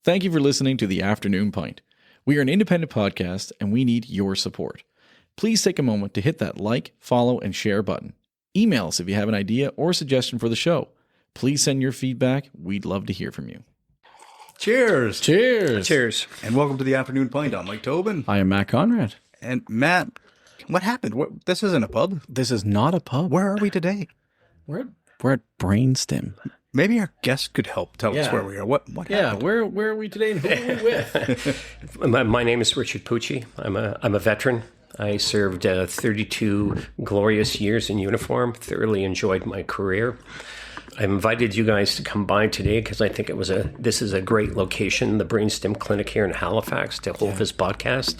Thank you for listening to The Afternoon Pint. We are an independent podcast and we need your support. Please take a moment to hit that like, follow, and share button. Email us if you have an idea or suggestion for the show. Please send your feedback. We'd love to hear from you. Cheers. Cheers. Cheers. And welcome to the Afternoon Pint. I'm Mike Tobin. I am Matt Conrad. And Matt, what happened? This isn't a pub. This is not a pub. Where are we today? We're at Brainstim. Maybe our guest could help tell us where we are. What happened? Where are we today and who are we with? My name is Richard Pucci. I'm a veteran. I served 32 glorious years in uniform. Thoroughly enjoyed my career. I invited you guys to come by today because I think this is a great location, the Brainstim Clinic here in Halifax, to hold this podcast.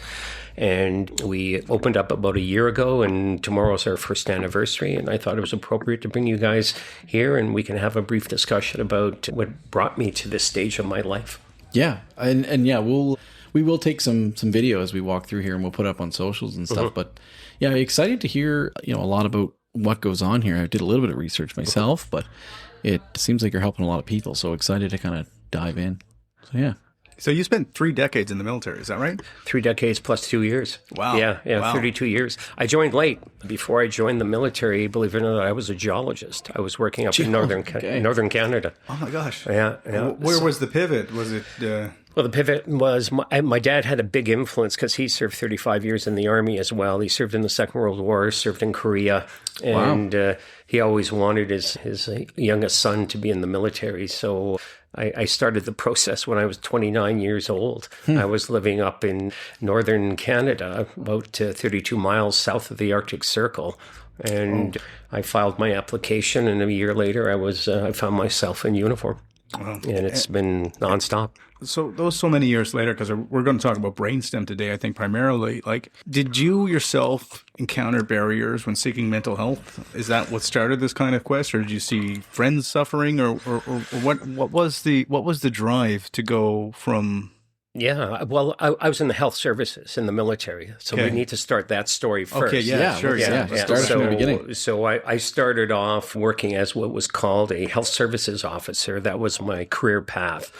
And we opened up about a year ago, and tomorrow's our first anniversary. And I thought it was appropriate to bring you guys here, and we can have a brief discussion about what brought me to this stage of my life. Yeah, and yeah, we will take some video as we walk through here, and we'll put up on socials and stuff. Mm-hmm. But yeah, excited to hear a lot about what goes on here. I did a little bit of research myself, but it seems like you're helping a lot of people. So excited to kind of dive in. So yeah. So you spent 3 decades in the military, is that right? 3 decades plus 2 years. Wow. Yeah, wow. 32 years. I joined late. Before I joined the military, believe it or not, I was a geologist. I was working up in northern Canada. Oh my gosh. Yeah. Where was the pivot? Was it... Well, the pivot was my dad had a big influence because he served 35 years in the Army as well. He served in the Second World War, served in Korea, and he always wanted his youngest son to be in the military. So I started the process when I was 29 years old. I was living up in northern Canada, about 32 miles south of the Arctic Circle. And I filed my application, and a year later I found myself in uniform. Wow. And it's been nonstop. So those so many years later, because we're going to talk about Brainstim today, I think primarily, did you yourself encounter barriers when seeking mental health? Is that what started this kind of quest, or did you see friends suffering, or what was the drive to go from... Yeah, well, I was in the health services in the military, so we need to start that story first. Okay, yeah, sure. Start from the beginning. So I started off working as what was called a health services officer. That was my career path.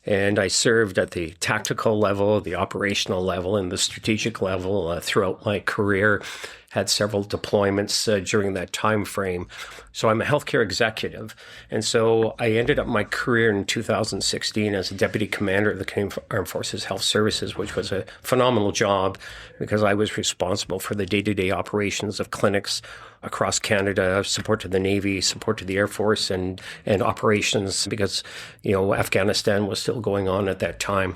And I served at the tactical level, the operational level, and the strategic level throughout my career. Had several deployments during that time frame. So I'm a healthcare executive. And so I ended up my career in 2016 as a deputy commander of the Canadian Armed Forces Health Services, which was a phenomenal job because I was responsible for the day-to-day operations of clinics across Canada, support to the Navy, support to the Air Force, and operations because, Afghanistan was still going on at that time.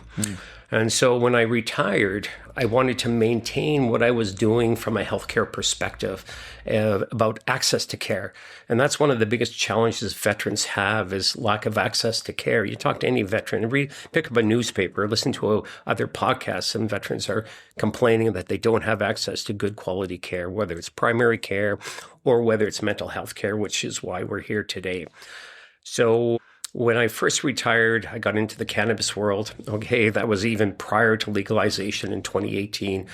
And so when I retired, I wanted to maintain what I was doing from a healthcare perspective about access to care. And that's one of the biggest challenges veterans have is lack of access to care. You talk to any veteran, pick up a newspaper, listen to other podcasts, and veterans are complaining that they don't have access to good quality care, whether it's primary care or whether it's mental health care, which is why we're here today. So when I first retired, I got into the cannabis world. Okay, that was even prior to legalization in 2018.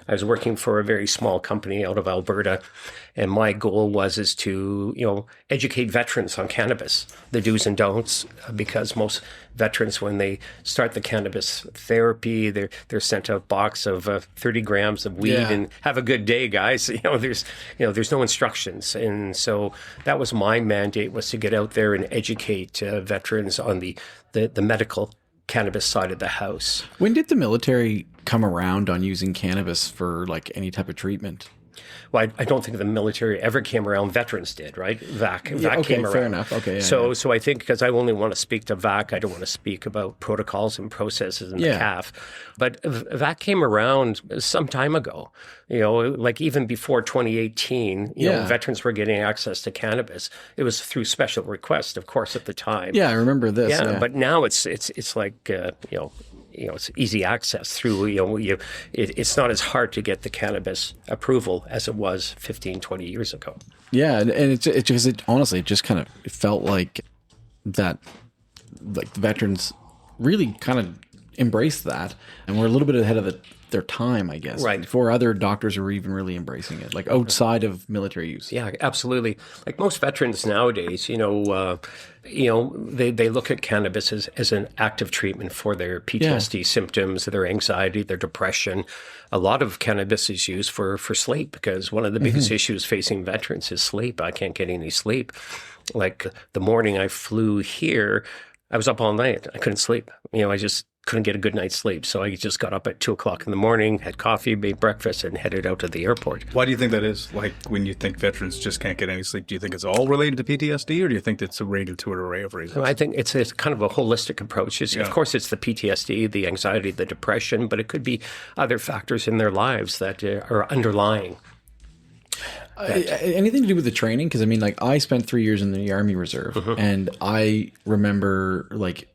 I was working for a very small company out of Alberta, and my goal is to, educate veterans on cannabis, the do's and don'ts, because most veterans, when they start the cannabis therapy, they're sent a box of 30 grams of weed and have a good day, guys. There's no instructions, and so that was my mandate, was to get out there and educate veterans on the medical cannabis side of the house. When did the military come around on using cannabis for any type of treatment? Well, I don't think the military ever came around. Veterans did, right? VAC came around. Fair enough. Okay. So I think, because I only want to speak to VAC, I don't want to speak about protocols and processes in the CAF. But VAC came around some time ago. Even before 2018, veterans were getting access to cannabis. It was through special request, of course, at the time. Yeah, I remember this. Yeah. But now it's like it's easy access through, it's not as hard to get the cannabis approval as it was 15, 20 years ago. Yeah. And it honestly just kind of felt like that, the veterans really kind of embrace that, and we're a little bit ahead of their time, I guess. Right. Before other doctors are even really embracing it, like outside of military use. Yeah, absolutely. Like most veterans nowadays, they look at cannabis as an active treatment for their PTSD symptoms, their anxiety, their depression. A lot of cannabis is used for sleep, because one of the biggest issues facing veterans is sleep. I can't get any sleep. Like the morning I flew here, I was up all night. I couldn't sleep. I just couldn't get a good night's sleep. So I just got up at 2:00 in the morning, had coffee, made breakfast, and headed out to the airport. Why do you think that is? Like, when you think veterans just can't get any sleep, do you think it's all related to PTSD, or do you think it's related to an array of reasons? I think it's kind of a holistic approach. Of course, it's the PTSD, the anxiety, the depression, but it could be other factors in their lives that are underlying. Anything to do with the training? Because I spent 3 years in the Army Reserve, and I remember I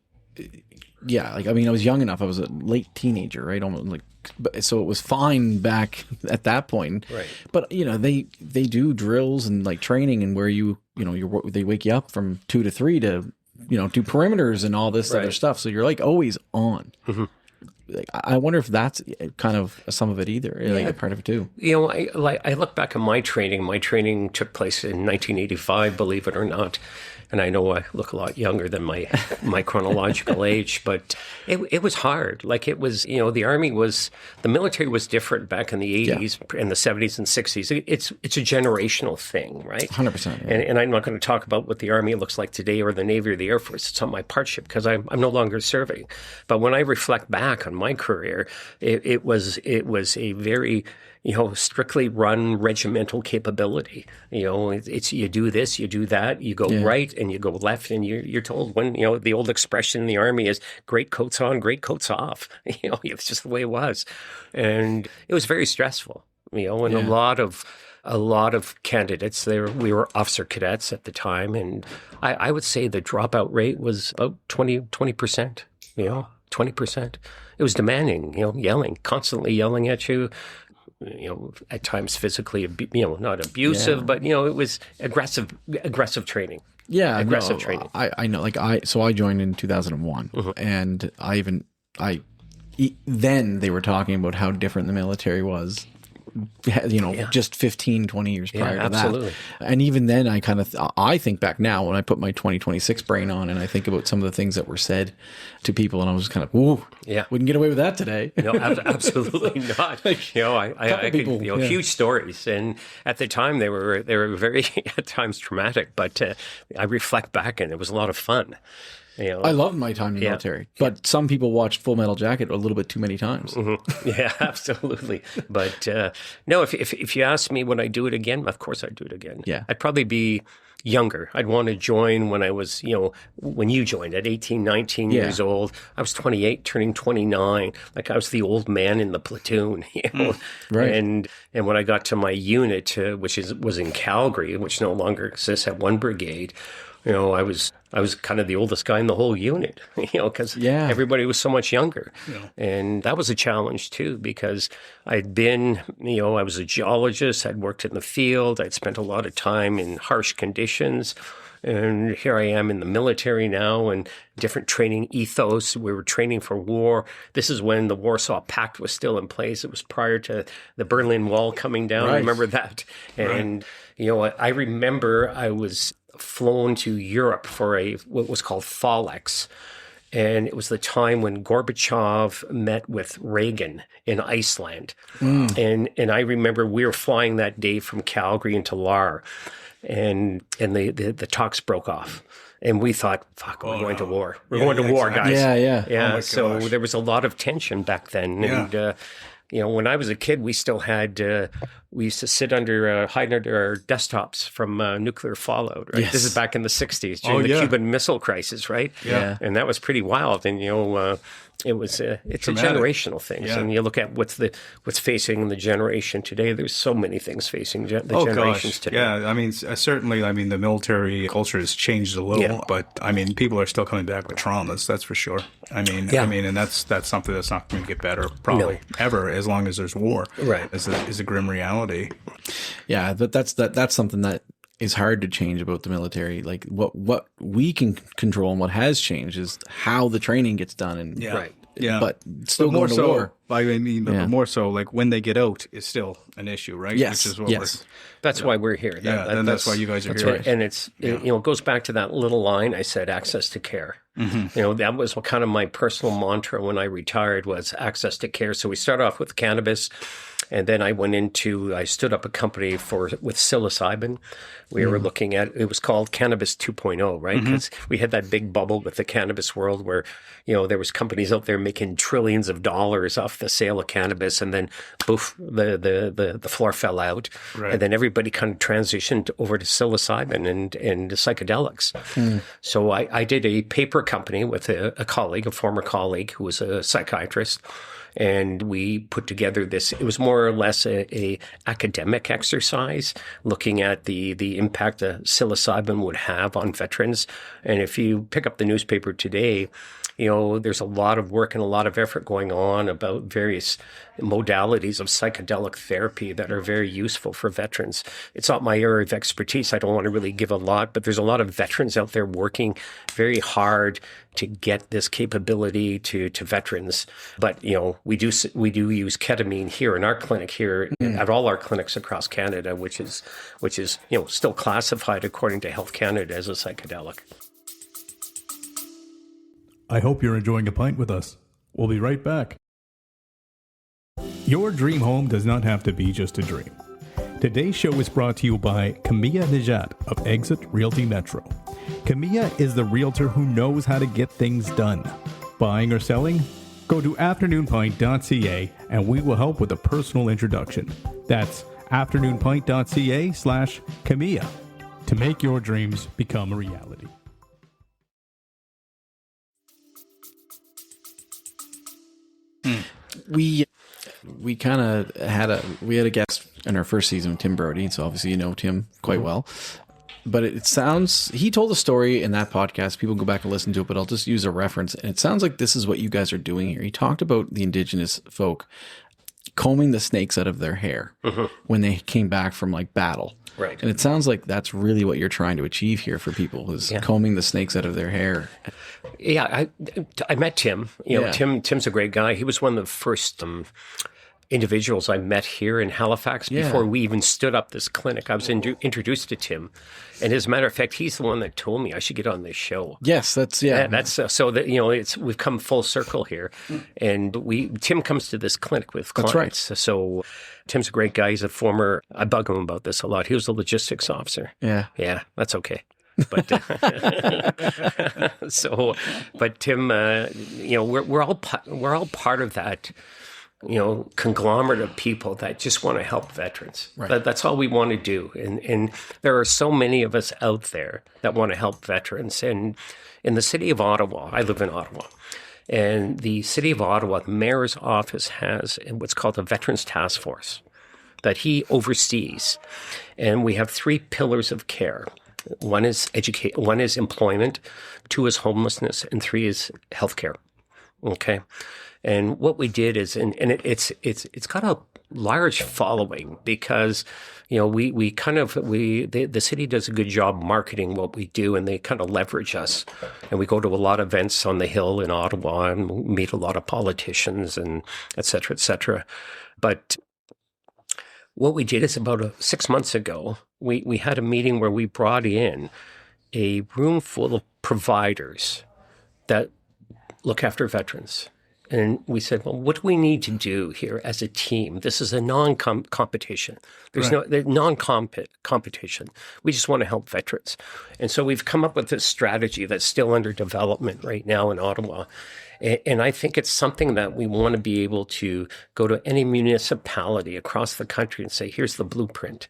was young enough. I was a late teenager, right? Almost so it was fine back at that point. Right. But they do drills and training, and where they wake you up from 2 to 3 to do perimeters and all this other stuff. So you're always on. I wonder if that's kind of some of it either, a part of it too. I look back at my training. My training took place in 1985, believe it or not. And I know I look a lot younger than my chronological age, but it was hard. It was, the military was different back in the 80s and the 70s and 60s. It's a generational thing, right? 100%. Yeah. And I'm not going to talk about what the Army looks like today, or the Navy or the Air Force. It's not my partship, because I'm no longer serving. But when I reflect back on my career, it was a very strictly run regimental capability. It's you do this, you do that, you go right and you go left, and you're told when, the old expression in the Army is great coats on, great coats off. It's just the way it was. And it was very stressful, and a lot of candidates there. We were officer cadets at the time, and I would say the dropout rate was about 20%, 20%. It was demanding, constantly yelling at you. At times physically, not abusive, but it was aggressive training. Yeah, aggressive training. I know. So I joined in 2001, and then they were talking about how different the military was. Just 15, 20 years prior to absolutely. that. And even then, I think back now when I put my 2026 brain on, and I think about some of the things that were said to people, and I was kind of, ooh, wouldn't get away with that today. No, absolutely not. I could, huge stories. And at the time they were very, at times traumatic, but I reflect back and it was a lot of fun. I loved my time in the military, but some people watched Full Metal Jacket a little bit too many times. Yeah, absolutely. But no, if you ask me would I do it again, of course I'd do it again. Yeah. I'd probably be younger. I'd want to join when I was, when you joined at 18, 19 years old. I was 28, turning 29. I was the old man in the platoon, Right. And when I got to my unit, which was in Calgary, which no longer exists, at 1 Brigade, I was kind of the oldest guy in the whole unit, because everybody was so much younger. Yeah. And that was a challenge too, because I'd been, I was a geologist, I'd worked in the field, I'd spent a lot of time in harsh conditions. And here I am in the military now, and different training ethos. We were training for war. This is when the Warsaw Pact was still in place. It was prior to the Berlin Wall coming down. Right. I remember that. And, I remember I was flown to Europe for what was called Folex. And it was the time when Gorbachev met with Reagan in Iceland. And I remember we were flying that day from Calgary into Lahr, and the talks broke off. And we thought, fuck, we're going to war. We're going to war, guys. Yeah. Oh, so there was a lot of tension back then. And, when I was a kid, we still had, we used to hide under our desktops from nuclear fallout, right? Yes. This is back in the 60s during the Cuban Missile Crisis, right? Yeah. And that was pretty wild. And, it's a generational thing. Yeah. And you look at what's facing the generation today. There's so many things facing the generations today. Yeah, certainly, the military culture has changed a little, but people are still coming back with traumas, that's for sure. And that's something that's not going to get better probably ever, as long as there's war. Right. Is a grim reality. Yeah, but that's something that is hard to change about the military. Like what we can control and what has changed is how the training gets done. And Right. Yeah, but still more going to so. war. I mean, but more so, like when they get out, is still an issue, right? Yes, Which is what yes. That's why we're here. That's why you guys are here. Right. And it goes back to that little line I said, access to care. That was kind of my personal mantra when I retired, was access to care. So we started off with cannabis, and then I stood up a company with psilocybin. We were looking at, it was called Cannabis 2.0, right? Because we had that big bubble with the cannabis world where, there was companies out there making trillions of dollars off the sale of cannabis, and then poof, the floor fell out. Right. And then everybody kind of transitioned over to psilocybin and psychedelics. So I did a paper company with a former colleague who was a psychiatrist. And we put together this, it was more or less a academic exercise looking at the impact that psilocybin would have on veterans. And if you pick up the newspaper today, there's a lot of work and a lot of effort going on about various modalities of psychedelic therapy that are very useful for veterans. It's not my area of expertise. I don't want to really give a lot, but there's a lot of veterans out there working very hard to get this capability to veterans. But, we do use ketamine here in our clinic here at all our clinics across Canada, which is still classified according to Health Canada as a psychedelic. I hope you're enjoying a pint with us. We'll be right back. Your dream home does not have to be just a dream. Today's show is brought to you by Camilla Najat of Exit Realty Metro. Camilla is the realtor who knows how to get things done. Buying or selling? Go to afternoonpint.ca and we will help with a personal introduction. That's afternoonpint.ca/Camilla to make your dreams become a reality. We kind of had a guest in our first season, Tim Brody, so obviously you know Tim quite well. But he told a story in that podcast. People go back and listen to it, but I'll just use a reference. And it sounds like this is what you guys are doing here. He talked about the Indigenous folk combing the snakes out of their hair when they came back from like battle. Right. And it sounds like that's really what you're trying to achieve here for people, is combing the snakes out of their hair. Yeah, I met Tim. Tim's a great guy. He was one of the first individuals I met here in Halifax before we even stood up this clinic. I was introduced to Tim, and as a matter of fact, he's the one that told me I should get on this show. Yes, that's so that we've come full circle here, and Tim comes to this clinic with clients. That's right. So Tim's a great guy. He's I bug him about this a lot. He was a logistics officer. Yeah, that's okay. But but Tim, we're all part of that, conglomerate of people that just want to help veterans. Right. That's all we want to do. And there are so many of us out there that want to help veterans. And in the city of Ottawa, I live in Ottawa, and the city of Ottawa, the mayor's office has what's called a Veterans Task Force that he oversees. And we have 3 pillars of care. One is one is employment, 2 is homelessness, and 3 is healthcare. Okay. And what we did is, it's got a large following because, the city does a good job marketing what we do, and they kind of leverage us. And we go to a lot of events on the Hill in Ottawa and meet a lot of politicians and et cetera, et cetera. But what we did is about 6 months ago, we had a meeting where we brought in a room full of providers that look after veterans. And we said, well, what do we need to do here as a team? This is a non-competition. There's no non-competition. We just want to help veterans. And so we've come up with this strategy that's still under development right now in Ottawa. And I think it's something that we want to be able to go to any municipality across the country and say, here's the blueprint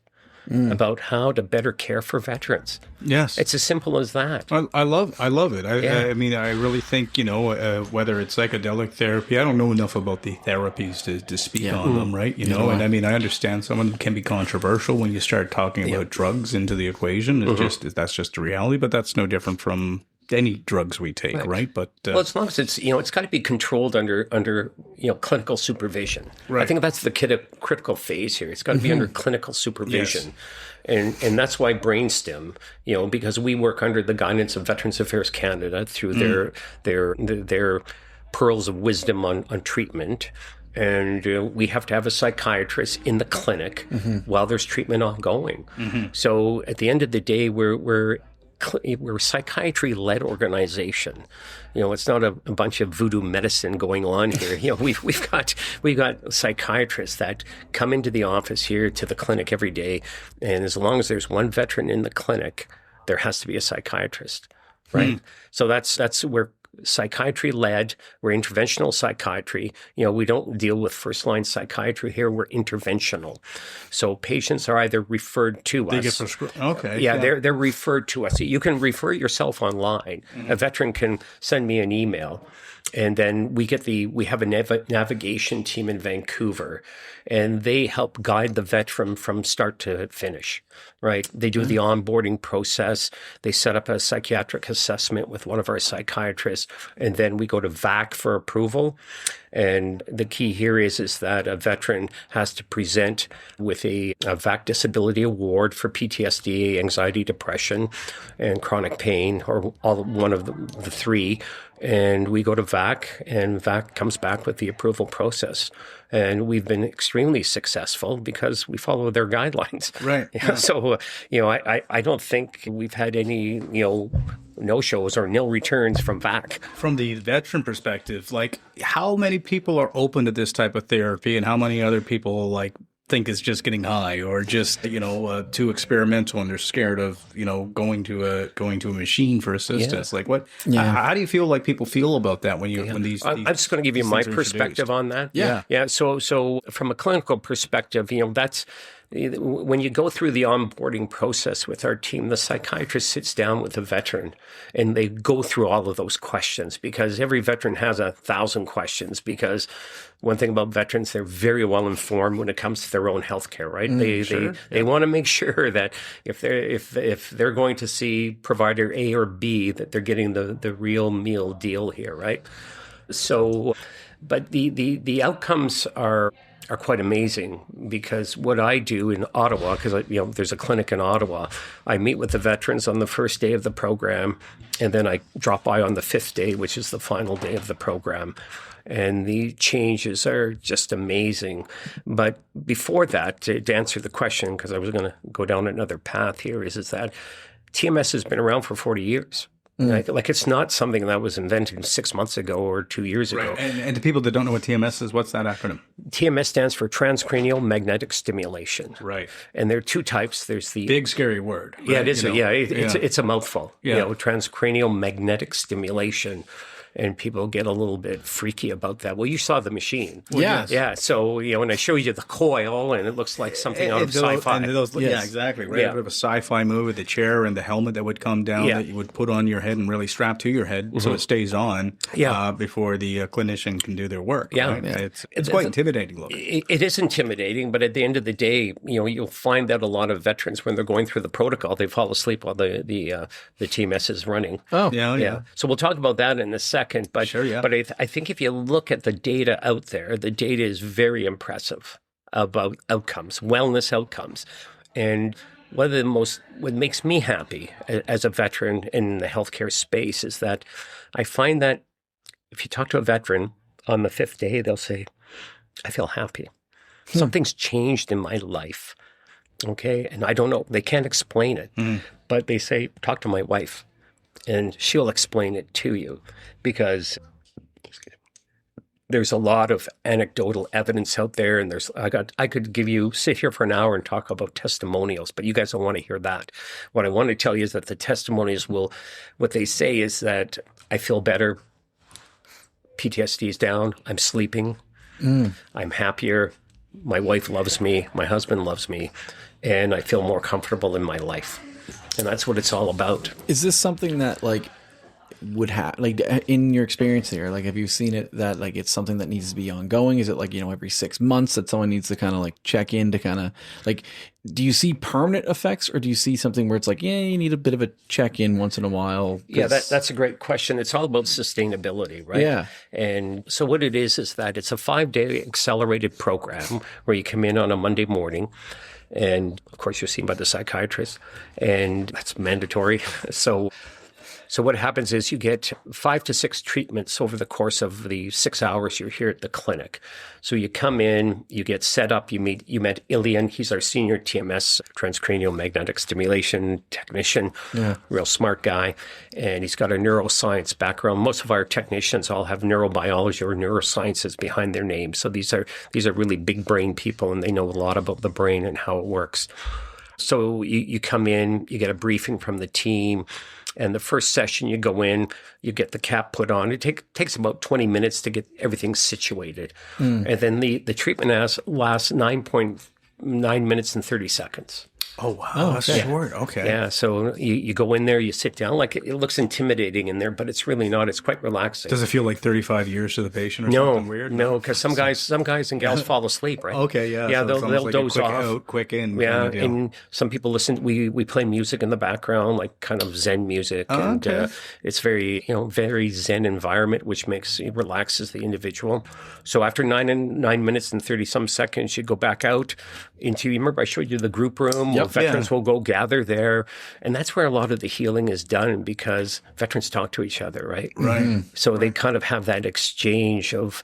about how to better care for veterans. Yes. It's as simple as that. I love it. I mean, I really think, whether it's psychedelic therapy, I don't know enough about the therapies to speak on them, right? And I mean, I understand some of them can be controversial when you start talking about drugs into the equation. It's that's just a reality, but that's no different from any drugs we take, right? But well, as long as it's, it's got to be controlled under clinical supervision. Right. I think that's the critical phase here. It's got to be under clinical supervision. Yes. And that's why Brainstim, because we work under the guidance of Veterans Affairs Canada through their pearls of wisdom on treatment. And we have to have a psychiatrist in the clinic while there's treatment ongoing. So at the end of the day, we're a psychiatry-led organization. It's not a bunch of voodoo medicine going on here. We've got psychiatrists that come into the office here to the clinic every day, and as long as there's one veteran in the clinic, there has to be a psychiatrist, right? So that's where psychiatry-led. We're interventional psychiatry. We don't deal with first-line psychiatry here. We're interventional. So patients are either referred to us. They get prescribed. Okay. Yeah, they're referred to us. You can refer yourself online. A veteran can send me an email, and then we have a navigation team in Vancouver, and they help guide the vet from start to finish, right? They do the onboarding process. They set up a psychiatric assessment with one of our psychiatrists, and then we go to VAC for approval. And the key here is that a veteran has to present with a VAC disability award for PTSD, anxiety, depression, and chronic pain, or one of the three. And we go to VAC, and VAC comes back with the approval process. And we've been extremely successful because we follow their guidelines. Right. Yeah. So, I don't think we've had any, no-shows or nil returns from VAC. From the veteran perspective, how many people are open to this type of therapy, and how many other people think it's just getting high, or just too experimental, and they're scared of going to a machine for assistance? How do you feel like people feel about that when these I'm just going to give you my perspective on that. Yeah. So from a clinical perspective, that's when you go through the onboarding process with our team, the psychiatrist sits down with the veteran and they go through all of those questions, because every veteran has 1,000 questions. Because one thing about veterans, they're very well informed when it comes to their own healthcare, right? They want to make sure that if they're going to see provider A or B, that they're getting the real meal deal here, right? So, but the outcomes are quite amazing, because what I do in Ottawa, because there's a clinic in Ottawa, I meet with the veterans on the first day of the program, and then I drop by on the 5th day, which is the final day of the program. And the changes are just amazing. But before that, to answer the question, because I was going to go down another path here, is that TMS has been around for 40 years. It's not something that was invented 6 months ago or 2 years ago. And to people that don't know what TMS is, what's that acronym? TMS stands for Transcranial Magnetic Stimulation. Right. And there are two types. There's the big scary word. Right? Yeah, it is. It's a mouthful. Yeah. Transcranial Magnetic Stimulation. And people get a little bit freaky about that. Well, you saw the machine. Yeah. So, when I show you the coil, and it looks like something out of sci-fi. Yeah, exactly. Right. Out of a sci-fi movie, the chair and the helmet that would come down that you would put on your head and really strap to your head so it stays on before the clinician can do their work. Yeah. Right? It's quite intimidating looking. It is intimidating, but at the end of the day, you'll find that a lot of veterans, when they're going through the protocol, they fall asleep while the TMS is running. Oh. Yeah. So we'll talk about that in a second. But sure, yeah. But I think if you look at the data out there, the data is very impressive about outcomes, wellness outcomes. And what makes me happy as a veteran in the healthcare space is that I find that if you talk to a veteran on the 5th day, they'll say, I feel happy. Something's changed in my life. Okay. And I don't know, they can't explain it, but they say, talk to my wife. And she'll explain it to you, because there's a lot of anecdotal evidence out there, and I could sit here for an hour and talk about testimonials, but you guys don't want to hear that. What I want to tell you is that the testimonials what they say is that I feel better, PTSD is down, I'm sleeping, I'm happier, my wife loves me, my husband loves me, and I feel more comfortable in my life. And that's what it's all about. Is this something that would have, like, in your experience there, like, have you seen it that, like, it's something that needs to be ongoing? Is it like, every 6 months that someone needs to kind of like check in to kind of like, do you see permanent effects, or do you see something where it's like, yeah, you need a bit of a check in once in a while? Yeah, that's a great question. It's all about sustainability, right? Yeah. And so what it is that it's a 5-day accelerated program where you come in on a Monday morning. And of course, you're seen by the psychiatrist, and that's mandatory. So what happens is you get 5 to 6 treatments over the course of the 6 hours you're here at the clinic. So you come in, you get set up, you met Ilian. He's our senior TMS, transcranial magnetic stimulation technician, real smart guy. And he's got a neuroscience background. Most of our technicians all have neurobiology or neurosciences behind their names. So these are really big brain people, and they know a lot about the brain and how it works. So you come in, you get a briefing from the team. And the first session you go in, you get the cap put on. It takes about 20 minutes to get everything situated. And then the treatment lasts 9.9 minutes and 30 seconds. Oh, wow. That's short. Okay. Yeah. So you go in there, you sit down. Like, it looks intimidating in there, but it's really not. It's quite relaxing. Does it feel like 35 years to the patient or something weird? No, because some guys and gals fall asleep, right? Okay, yeah. Yeah, so they'll like doze quick off. Out, quick in. Yeah, kind of deal. and some people listen. We play music in the background, like kind of Zen music, and it's very very Zen environment, which relaxes the individual. So after 9 minutes and 30 some seconds, you go back out into. Remember, I showed you the group room. Yep, veterans will go gather there, and that's where a lot of the healing is done, because veterans talk to each other, right? Right. So they kind of have that exchange of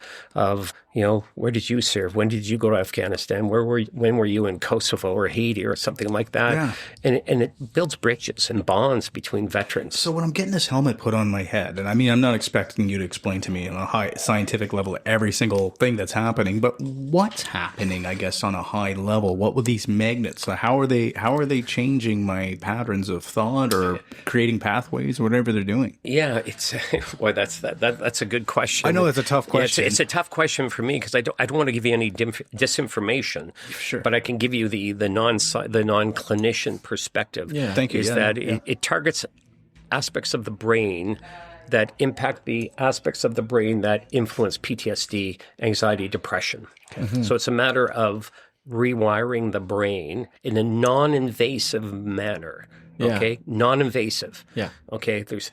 where did you serve? When did you go to Afghanistan? When were you in Kosovo or Haiti or something like that? Yeah. And it builds bridges and bonds between veterans. So when I'm getting this helmet put on my head, and I mean, I'm not expecting you to explain to me on a high scientific level every single thing that's happening, but what's happening, I guess, on a high level? What with these magnets? How are they changing my patterns of thought or creating pathways or whatever they're doing? Yeah, it's that's a good question. I know that's a tough question. Yeah, it's a tough question for me, because I don't want to give you any disinformation. Sure. But I can give you the non-clinician perspective. Yeah. Thank you. It targets aspects of the brain that impact the aspects of the brain that influence PTSD, anxiety, depression. Okay. So it's a matter of rewiring the brain in a non-invasive manner. Okay, non-invasive. Yeah. Okay, there's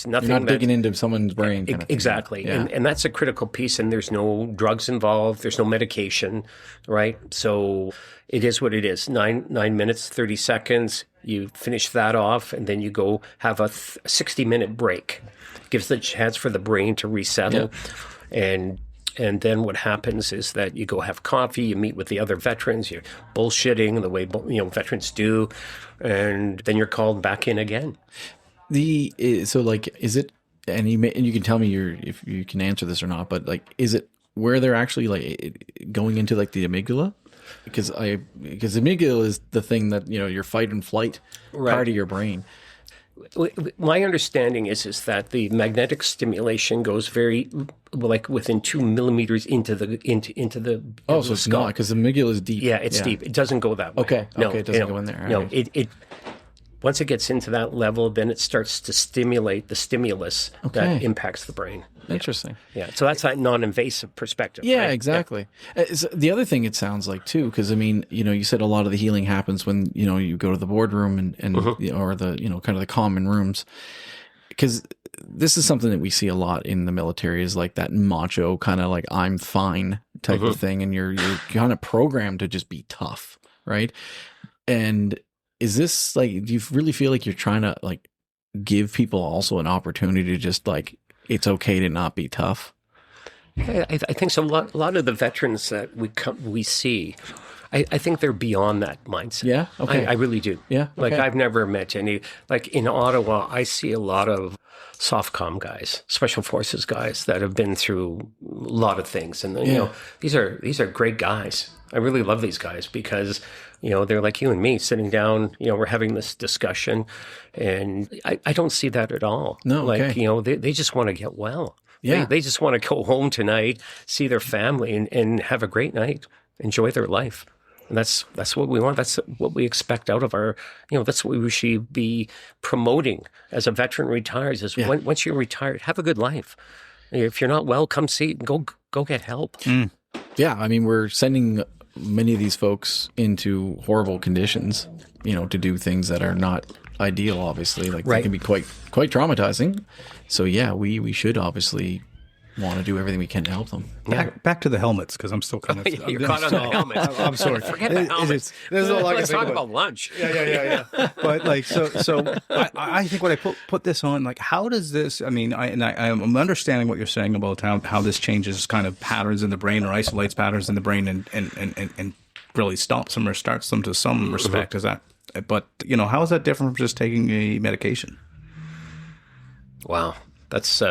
nothing. You're not digging into someone's brain. Kind of exactly, yeah. And that's a critical piece. And there's no drugs involved. There's no medication, right? So it is what it is. 9 minutes, 30 seconds. You finish that off, and then you go have a 60-minute break. Gives the chance for the brain to resettle, And then what happens is that you go have coffee, you meet with the other veterans, you're bullshitting the way veterans do, and then you're called back in again. So like, is it? And you can tell me if you can answer this or not, but like, is it where they're actually like going into like the amygdala? Because the amygdala is the thing that your fight and flight part of your brain. My understanding is that the magnetic stimulation goes very within 2 millimeters into the so it's skull. not, because the amygdala is deep. Yeah, it's deep. It doesn't go that way. Okay, it doesn't go in there. No, right. it once it gets into that level, then it starts to stimulate the stimulus that impacts the brain. Interesting. Yeah, so that's that non-invasive perspective. Yeah, right? exactly. Yeah. The other thing it sounds like too, because I mean, you said a lot of the healing happens when you go to the boardroom and or the kind of the common rooms, because this is something that we see a lot in the military, is like that macho kind of like I'm fine type of thing, and you're kind of programmed to just be tough, right? And is this like, do you really feel like you're trying to like give people also an opportunity to just like, it's okay to not be tough? I think so. A lot of the veterans that we see, I think they're beyond that mindset. Yeah? Okay. I really do. Yeah? Okay. Like, I've never met any, like in Ottawa, I see a lot of SOFCOM guys, special forces guys that have been through a lot of things. And, these are great guys. I really love these guys because, they're like you and me sitting down, we're having this discussion, and I don't see that at all. No, okay. They just want to get well. Yeah. They just want to go home tonight, see their family, and have a great night, enjoy their life. And that's what we want. That's what we expect out of our, that's what we should be promoting as a veteran retires is once you're retired, have a good life. If you're not well, come see, go get help. Yeah. I mean, we're sending many of these folks into horrible conditions, to do things that are not ideal, obviously. Like they can be quite traumatizing. So yeah, we should obviously want to do everything we can to help them. Back to the helmets, because I'm still kind of... You're caught on the helmets. I'm sorry. Forget the helmets. Let's talk about lunch. Yeah. But like, so I think when I put this on, like, how does this, I'm understanding what you're saying about how this changes kind of patterns in the brain or isolates patterns in the brain and really stops them or starts them to some respect. Is that, but how is that different from just taking a medication? Wow. That's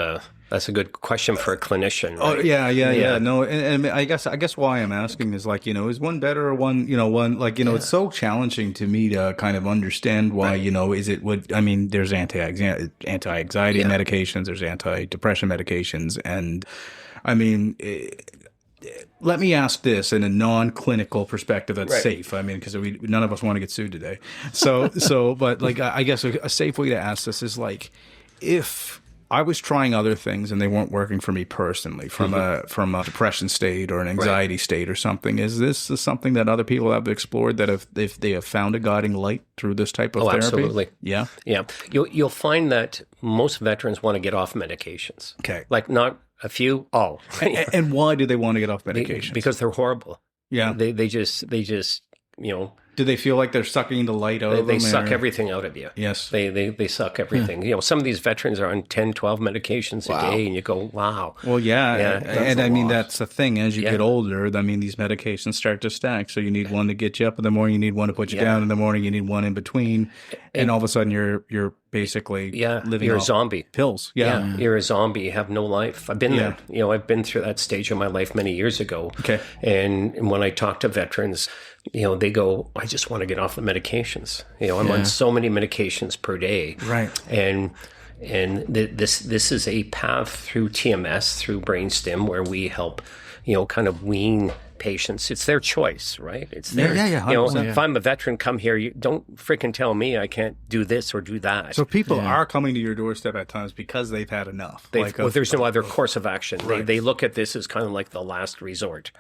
a good question for a clinician. Right? Oh yeah. No, and I guess why I'm asking is like, is one better or one, it's so challenging to me to kind of understand why, there's anti-anxiety medications, there's anti-depression medications, and let me ask this in a non-clinical perspective that's safe. Because none of us want to get sued today. But like, I guess a safe way to ask this is like, if I was trying other things and they weren't working for me personally from a depression state or an anxiety state or something. Is this something that other people have explored that they have found a guiding light through this type of therapy? Absolutely. Yeah. Yeah. You'll find that most veterans want to get off medications. Okay. Like not a few, all. And why do they want to get off medications? Because they're horrible. Yeah. They just do they feel like they're sucking the light out of them? They suck everything out of you. Yes. They suck everything. Some of these veterans are on 10, 12 medications a day, and you go, wow. Well, and that's the thing. As you get older, these medications start to stack. So you need one to get you up in the morning, you need one to put you down in the morning, you need one in between. And all of a sudden you're basically living you're off a zombie. Pills. Yeah. You're a zombie. You have no life. I've been there. I've been through that stage of my life many years ago. Okay. And when I talk to veterans, they go, I just want to get off the medications. I'm on so many medications per day. Right. And this is a path through TMS, through Brainstim, where we help, kind of wean patients. It's their choice, right? It's their, if I'm a veteran, come here. You don't freaking tell me I can't do this or do that. So people are coming to your doorstep at times because they've had enough. There's no other course of action. Right. They look at this as kind of like the last resort.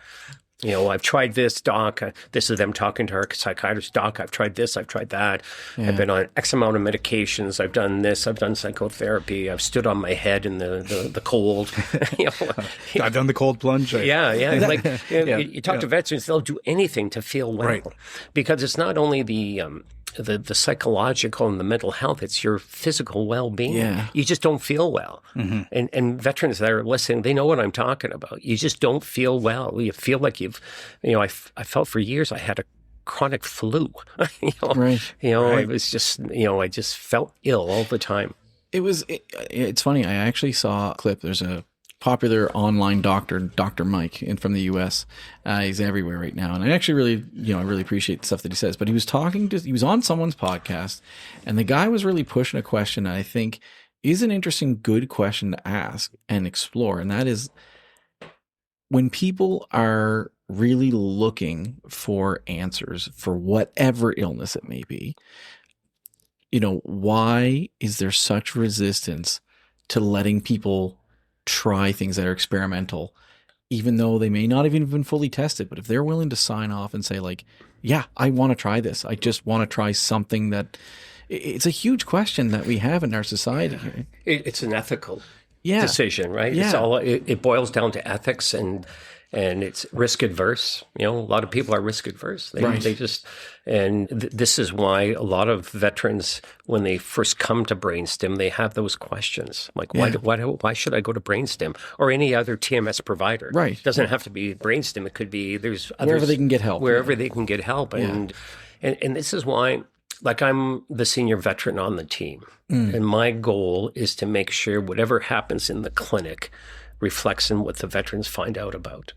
I've tried this, doc. This is them talking to our psychiatrist. Doc, I've tried this, I've tried that. I've been on X amount of medications. I've done this. I've done psychotherapy. I've stood on my head in the cold. I've done the cold plunge. You talk to veterans, they'll do anything to feel well. Right. Because it's not only the psychological and the mental health, it's your physical well-being. Yeah. You just don't feel well. Mm-hmm. And veterans that are listening, they know what I'm talking about. You just don't feel well. You feel like I felt for years I had a chronic flu. It was just, I just felt ill all the time. It's funny. I actually saw a clip. There's a popular online doctor, Dr. Mike, from the U.S. He's everywhere right now. And I actually really appreciate the stuff that he says. But he was on someone's podcast, and the guy was really pushing a question that I think is an interesting, good question to ask and explore. And that is, when people are really looking for answers for whatever illness it may be, why is there such resistance to letting people try things that are experimental, even though they may not have even been fully tested? But if they're willing to sign off and say like, yeah, I want to try this. I just want to try something that it's a huge question that we have in our society. It's an ethical decision, right? Yeah. It boils down to ethics and it's risk adverse. A lot of people are risk adverse. This is why a lot of veterans, when they first come to Brainstim, they have those questions. Like, why should I go to Brainstim or any other TMS provider? Right. It doesn't have to be Brainstim. It could be, there's others. Wherever they can get help. Wherever they can get help. And this is why, like, I'm the senior veteran on the team. And my goal is to make sure whatever happens in the clinic reflects in what the veterans find out about,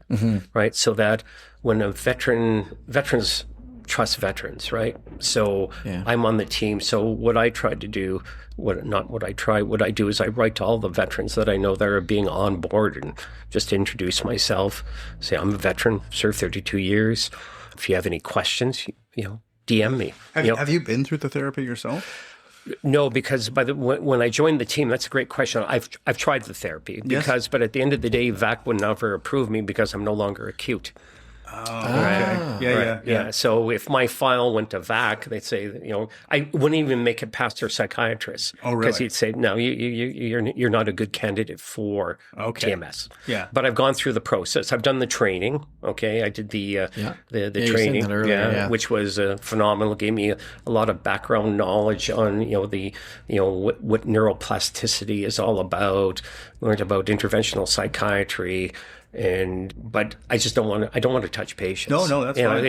right? So that when veterans trust veterans, right? So I'm on the team. So what I tried to do, what I do is I write to all the veterans that I know that are being on board and just introduce myself, say I'm a veteran, served 32 years. if you have any questions, DM me. Have you been through the therapy yourself? No, because when I joined the team, that's a great question. I've tried the therapy but at the end of the day, VAC would never approve me because I'm no longer acute. Oh, okay. Yeah. So if my file went to VAC, they'd say, I wouldn't even make it past their psychiatrist. Oh, really? Because he'd say, no, you're not a good candidate for TMS. Yeah. But I've gone through the process. I've done the training. Okay, I did the training, earlier, which was phenomenal. Gave me a lot of background knowledge on what neuroplasticity is all about. Learned about interventional psychiatry. But I just don't want to touch patients. No, that's fine.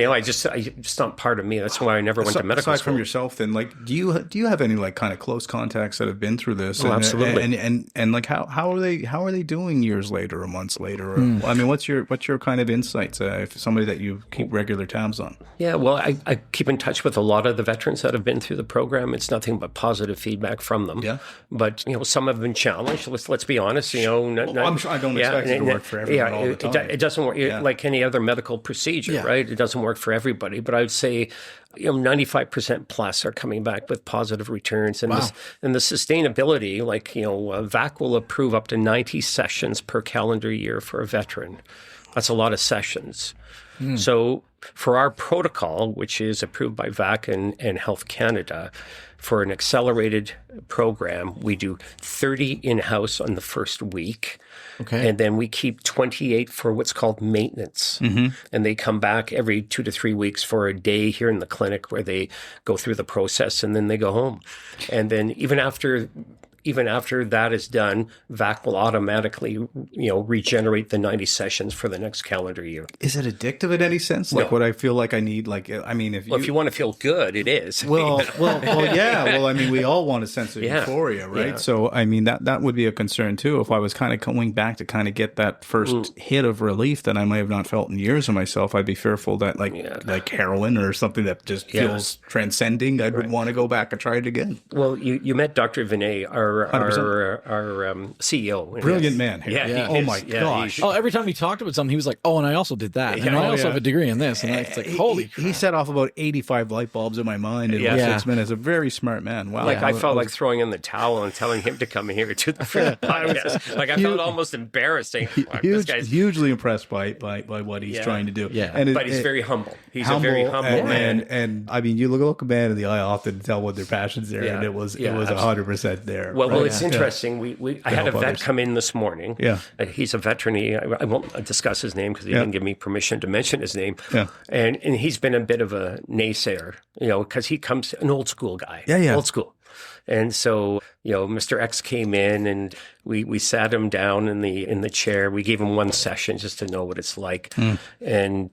It's not part of me. That's why I never went to medical school. Aside from yourself, then, do you have any kind of close contacts that have been through this? Absolutely. And how are they doing years later or months later? Or, I mean, what's your kind of insights if somebody that you keep regular tabs on? Yeah, well, I keep in touch with a lot of the veterans that have been through the program. It's nothing but positive feedback from them. Yeah. But some have been challenged. Let's be honest. I'm sure I don't expect it to work for everyone. It doesn't work like any other medical procedure, right? It doesn't work for everybody. But I would say 95% plus are coming back with positive returns. And, the sustainability, VAC will approve up to 90 sessions per calendar year for a veteran. That's a lot of sessions. So for our protocol, which is approved by VAC and Health Canada, for an accelerated program, we do 30 in-house on the first week. Okay. And then we keep 28 for what's called maintenance. And they come back every 2 to 3 weeks for a day here in the clinic where they go through the process and then they go home. And then even after that is done, VAC will automatically, regenerate the 90 sessions for the next calendar year. Is it addictive in any sense? No. What I feel like I need, if you want to feel good, it is. Well, yeah. Well, I mean, we all want a sense of euphoria, right? Yeah. So, I mean, that would be a concern too. If I was kind of going back to kind of get that first hit of relief that I might have not felt in years of myself, I'd be fearful that like heroin or something that just feels transcending, I would want to go back and try it again. Well, you met Dr. Vinay, our CEO. Brilliant man. Yeah. Oh my gosh. Every time we talked about something, he was like, and I also did that. And I also have a degree in this. And it's like, holy crap. He set off about 85 light bulbs in my mind in 6 minutes. A very smart man. Wow. I felt like throwing in the towel and telling him to come in here to the podcast. I felt almost embarrassing. Hugely impressed by what he's trying to do. Yeah. But he's very humble. He's a very humble man. And I mean, you look a man in the eye often to tell what their passions there. And it was 100% there. Well, it's interesting. I had a vet come in this morning. Yeah. He's a veteran. I won't discuss his name because he didn't give me permission to mention his name. Yeah. And he's been a bit of a naysayer, because he comes an old school guy. Yeah. Old school. And so, Mr. X came in and we sat him down in the chair. We gave him one session just to know what it's like. And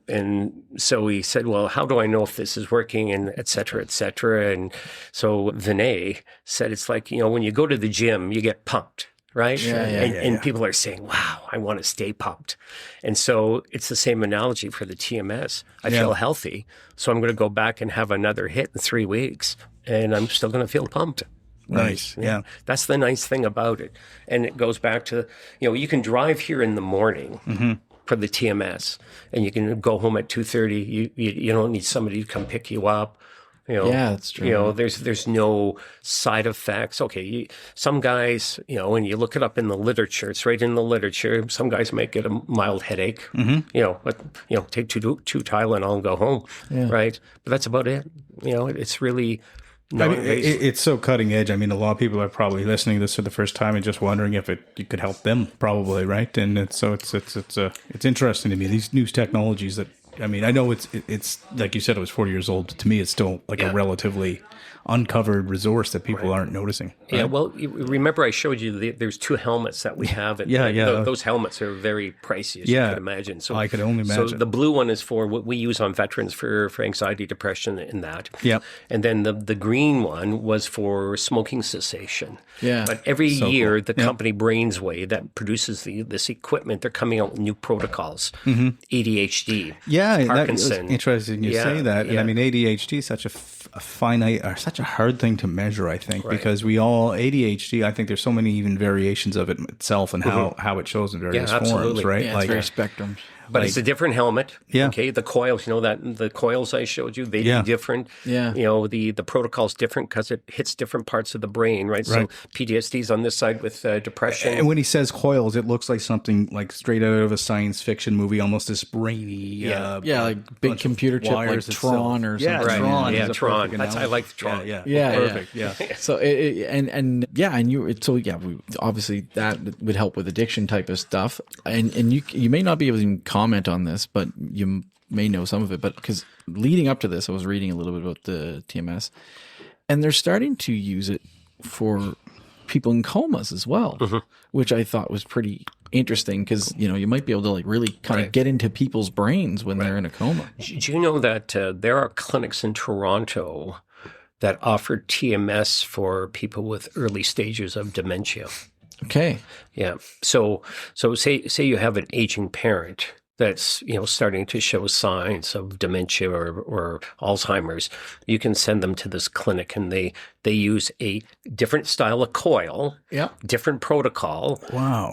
so he said, well, how do I know if this is working, and et cetera, et cetera. And so Vinay said, it's like, when you go to the gym, you get pumped. Right? And people are saying, wow, I want to stay pumped. And so it's the same analogy for the TMS. I feel healthy, so I'm going to go back and have another hit in 3 weeks, and I'm still going to feel pumped. Nice. Yeah. That's the nice thing about it. And it goes back to, you can drive here in the morning for the TMS, and you can go home at 2:30. You don't need somebody to come pick you up. That's true. There's no side effects. Okay, some guys, when you look it up in the literature, it's right in the literature. Some guys might get a mild headache, but take two Tylenol and go home, right? But that's about it. It's really. It's so cutting edge. I mean, a lot of people are probably listening to this for the first time and just wondering if it could help them, probably, right? And it's interesting to me, these new technologies that. I mean, I know it's like you said, it was 40 years old. To me, it's still like a relatively uncovered resource that people aren't noticing. Right? Yeah, well, remember I showed you there's 2 helmets that we have. Those helmets are very pricey, as you can imagine. So I could only imagine. So the blue one is for what we use on veterans for anxiety, depression, and that. Yeah. And then the green one was for smoking cessation. Yeah. But every year, the company Brainsway that produces this equipment, they're coming out with new protocols. ADHD. Yeah, Parkinson. That's interesting you say that. And I mean, ADHD is such a finite, or such a hard thing to measure, I think, because ADHD, I think there's so many even variations of it itself and how it shows in various forms, right? Yeah, it's very spectrum. But it's a different helmet. Yeah. Okay. The coils, the coils I showed you, they be different. Yeah. The protocol's different because it hits different parts of the brain, right? So PTSD's on this side with depression. And when he says coils, it looks like something like straight out of a science fiction movie, almost this brainy, like big computer chip, like Tron or something. Yeah, Right. Tron. Yeah, is a Tron. perfect I like the Tron. Perfect. Yeah. So obviously that would help with addiction type of stuff. And you may not be able to even comment on this, but you may know some of it. But because leading up to this, I was reading a little bit about the TMS, and they're starting to use it for people in comas as well, which I thought was pretty interesting because you might be able to like really kind of get into people's brains when they're in a coma. Do you know that there are clinics in Toronto that offer TMS for people with early stages of dementia? Okay. Yeah. So say you have an aging parent that's starting to show signs of dementia or Alzheimer's. You can send them to this clinic, and they use a different style of coil, different protocol,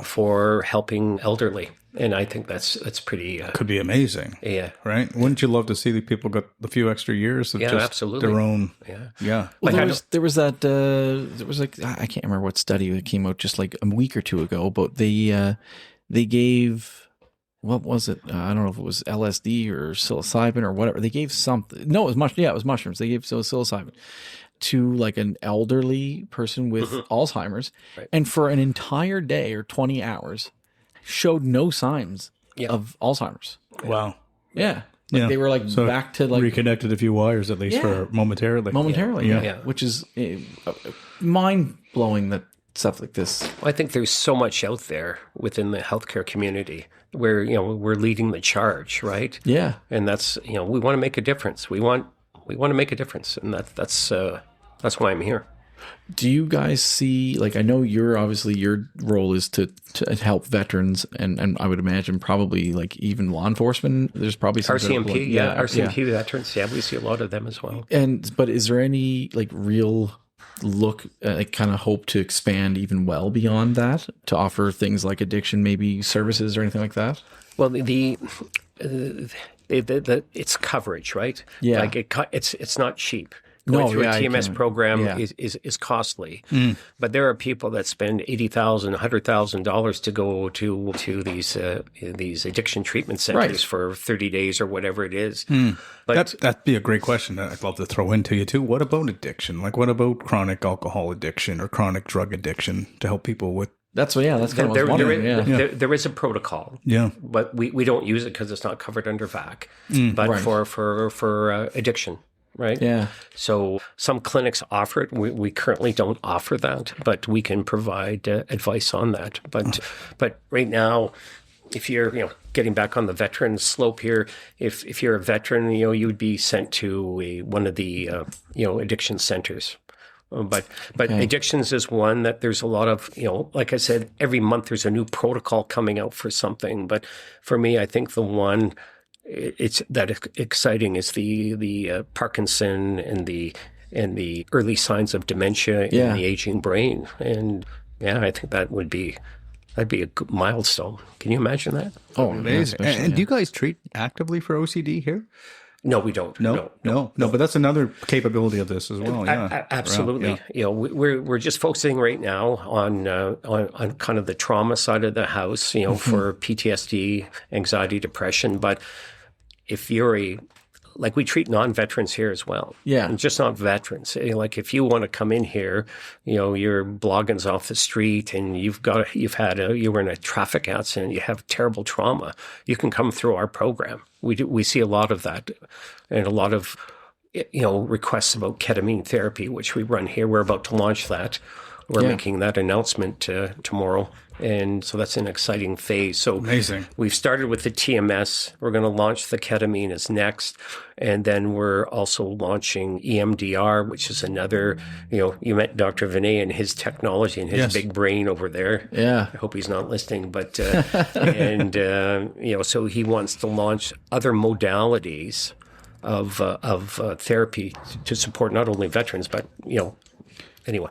for helping elderly. And I think that's pretty could be amazing. Yeah. Right? Wouldn't you love to see the people got a few extra years of just absolutely. their own? Yeah. Well, there was I can't remember what study that came out just like a week or two ago, but they gave, what was it? I don't know if it was LSD or psilocybin or whatever. They gave something. No, it was mushrooms. They gave psilocybin to like an elderly person with Alzheimer's, and for an entire day or 20 hours, showed no signs of Alzheimer's. Wow. Yeah. They were like back to like reconnected a few wires at least for momentarily. Which is mind blowing that stuff like this. I think there's so much out there within the healthcare community where we're leading the charge, right? Yeah. And that's we want to make a difference. We want to make a difference, and that's why I'm here. Do you guys see, like, I know your role is to help veterans, and I would imagine probably like even law enforcement. There's probably some RCMP, RCMP veterans. Yeah, we see a lot of them as well. But is there any like real kind of hope to expand even well beyond that to offer things like addiction, maybe services or anything like that? Well, it's coverage, right? Yeah, like it's not cheap. Going through a TMS program is costly, but there are people that spend $80,000, $100,000 to go to these addiction treatment centers for 30 days or whatever it is. But that'd be a great question that I'd love to throw into you too. What about addiction? Like, what about chronic alcohol addiction or chronic drug addiction to help people with? That's kind of what I was wondering. There is a protocol. Yeah, but we don't use it because it's not covered under VAC. But for addiction. Right? Yeah. So some clinics offer it. We currently don't offer that, but we can provide advice on that. But right now, if you're getting back on the veteran slope here, if you're a veteran, you would be sent to one of the addiction centers. But addictions is one that there's a lot of, like I said, every month there's a new protocol coming out for something. But for me, I think the one it's that exciting is the Parkinson and the early signs of dementia in the aging brain. And I think that'd be a good milestone. Can you imagine that? Oh, amazing! And do you guys treat actively for OCD here? No, we don't. No. But that's another capability of this as well. Yeah, absolutely. Yeah. We're just focusing right now on kind of the trauma side of the house. For PTSD, anxiety, depression, but if you're we treat non-veterans here as well. Yeah. And just not veterans. Like if you want to come in here, your blogging's off the street and you were in a traffic accident, you have terrible trauma, you can come through our program. We see a lot of that and a lot of, requests about ketamine therapy, which we run here. We're about to launch that. We're making that announcement tomorrow. And so that's an exciting phase. So amazing. We've started with the TMS. We're going to launch the ketamine as next. And then we're also launching EMDR, which is another, you met Dr. Vinay and his technology and his big brain over there. Yeah. I hope he's not listening, but, so he wants to launch other modalities of therapy to support not only veterans, but, anyway.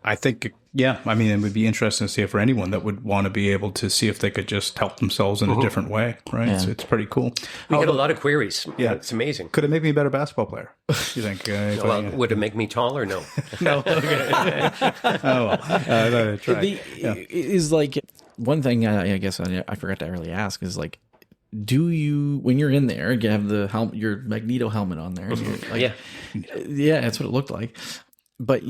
I think, yeah. I mean, it would be interesting to see it for anyone that would want to be able to see if they could just help themselves in a different way, right? Yeah. It's pretty cool. We get a lot of queries. Yeah. It's amazing. Could it make me a better basketball player? You think? Well, would it make me taller? No. No. Okay. Is like one thing I guess I forgot to really ask is like, do you, when you're in there, you have the your Magneto helmet on there? And you're like, yeah, that's what it looked like. But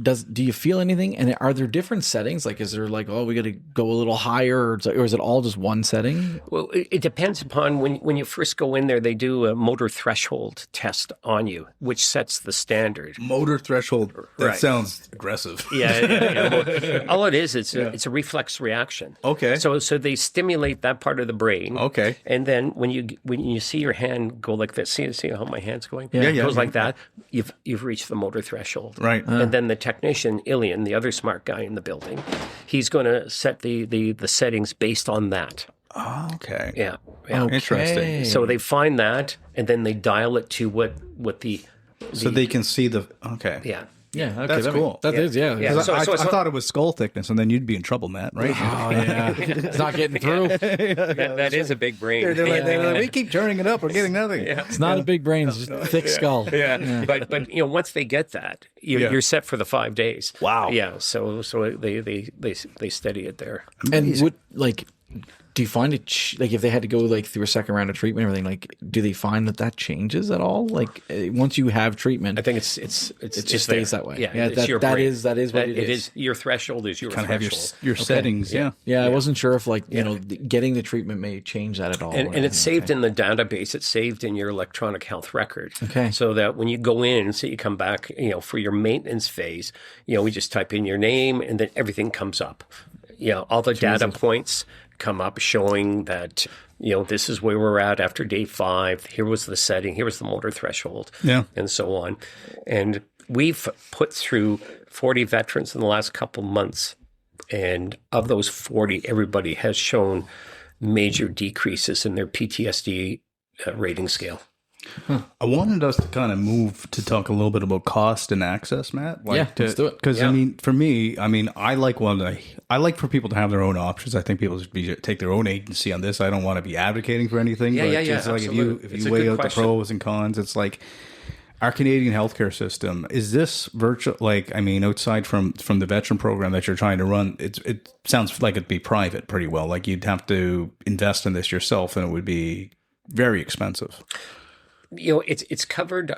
do you feel anything? And are there different settings? Like, is there like, oh, we got to go a little higher, or is it all just one setting? Well, it depends upon when you first go in there, they do a motor threshold test on you, which sets the standard. Motor threshold. That sounds aggressive. Yeah. All it is, it's a reflex reaction. Okay. So they stimulate that part of the brain. Okay. And then when you see your hand go like this, see how my hand's going? Yeah. It goes like that. You've reached the motor threshold. Right. And then the technician, Ilian, the other smart guy in the building, he's going to set the settings based on that. Oh, okay. Yeah. Okay. Interesting. So they find that, and then they dial it to what the So they can see the. Okay. yeah. Yeah, okay, That's cool. That is, yeah. Yeah. 'Cause So I it's thought it was skull thickness, and then you'd be in trouble, Matt, right? Oh yeah, it's not getting through. That is a big brain. They're like, we keep turning it up, we're getting nothing. Yeah. It's not a big brain; it's just a thick skull. Yeah. But once they get that, you're set for the 5 days. Wow. Yeah. So they steady it there. And would like, do you find it like if they had to go like through a second round of treatment and everything, like, do they find that changes at all? Like once you have treatment, I think it just stays that way. Yeah. It's your brain. That is what it is. Your threshold is your Kind of have threshold. your settings, yeah. Yeah, I wasn't sure if like getting the treatment may change that at all. And it's saved in the database. It's saved in your electronic health record. Okay. So that when you go in and say you come back, for your maintenance phase, we just type in your name and then everything comes up. All the data points come up showing that, this is where we're at after day 5. Here was the setting. Here was the motor threshold. Yeah. And so on. And we've put through 40 veterans in the last couple months. And of those 40, everybody has shown major decreases in their PTSD rating scale. I wanted us to kind of move to talk a little bit about cost and access, Matt. Let's do it. Because for me, I like for people to have their own options. I think people should take their own agency on this. I don't want to be advocating for anything. But just like if you weigh out the pros and cons, it's like our Canadian healthcare system, is this virtual? Outside from the veteran program that you're trying to run, it sounds like it'd be private pretty well. Like you'd have to invest in this yourself, and it would be very expensive. It's covered.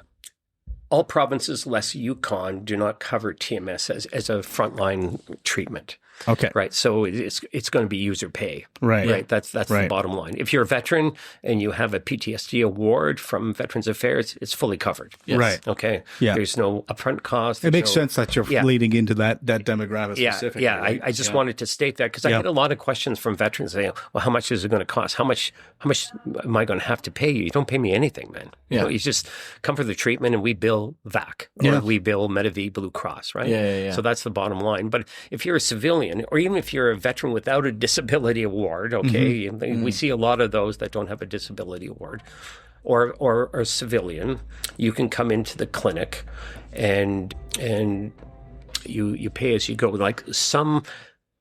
All provinces, less Yukon, do not cover TMS as a frontline treatment. Okay. Right. So it's going to be user pay. Right. Right. That's the bottom line. If you're a veteran and you have a PTSD award from Veterans Affairs, it's fully covered. Yes. Right. Okay. Yeah. There's no upfront cost. It makes sense that you're leading into that demographic specifically. Yeah. Right? I just wanted to state that because I get a lot of questions from veterans saying, well, how much is it going to cost? How much am I going to have to pay you? You don't pay me anything, man. Yeah. You just come for the treatment and we bill VAC or we bill Medivie Blue Cross, right? Yeah. So that's the bottom line. But if you're a civilian or even if you're a veteran without a disability award, okay, we see a lot of those that don't have a disability award, or a civilian, you can come into the clinic and you pay as you go. Like some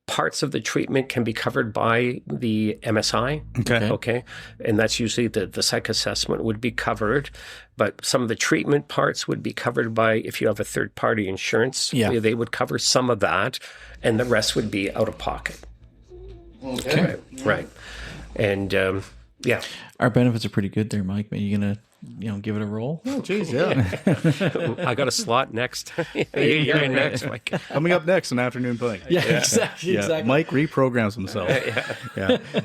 parts of the treatment can be covered by the MSI. Okay. And that's usually the psych assessment would be covered. But some of the treatment parts would be covered by, if you have a third party insurance, they would cover some of that. And the rest would be out of pocket. Okay. Right. And Our benefits are pretty good there, Mike. Are you gonna, give it a roll? Oh, geez, yeah. I got a slot next. You're in next, Mike. Coming up next, an afternoon thing. Yeah, exactly. Mike reprograms himself.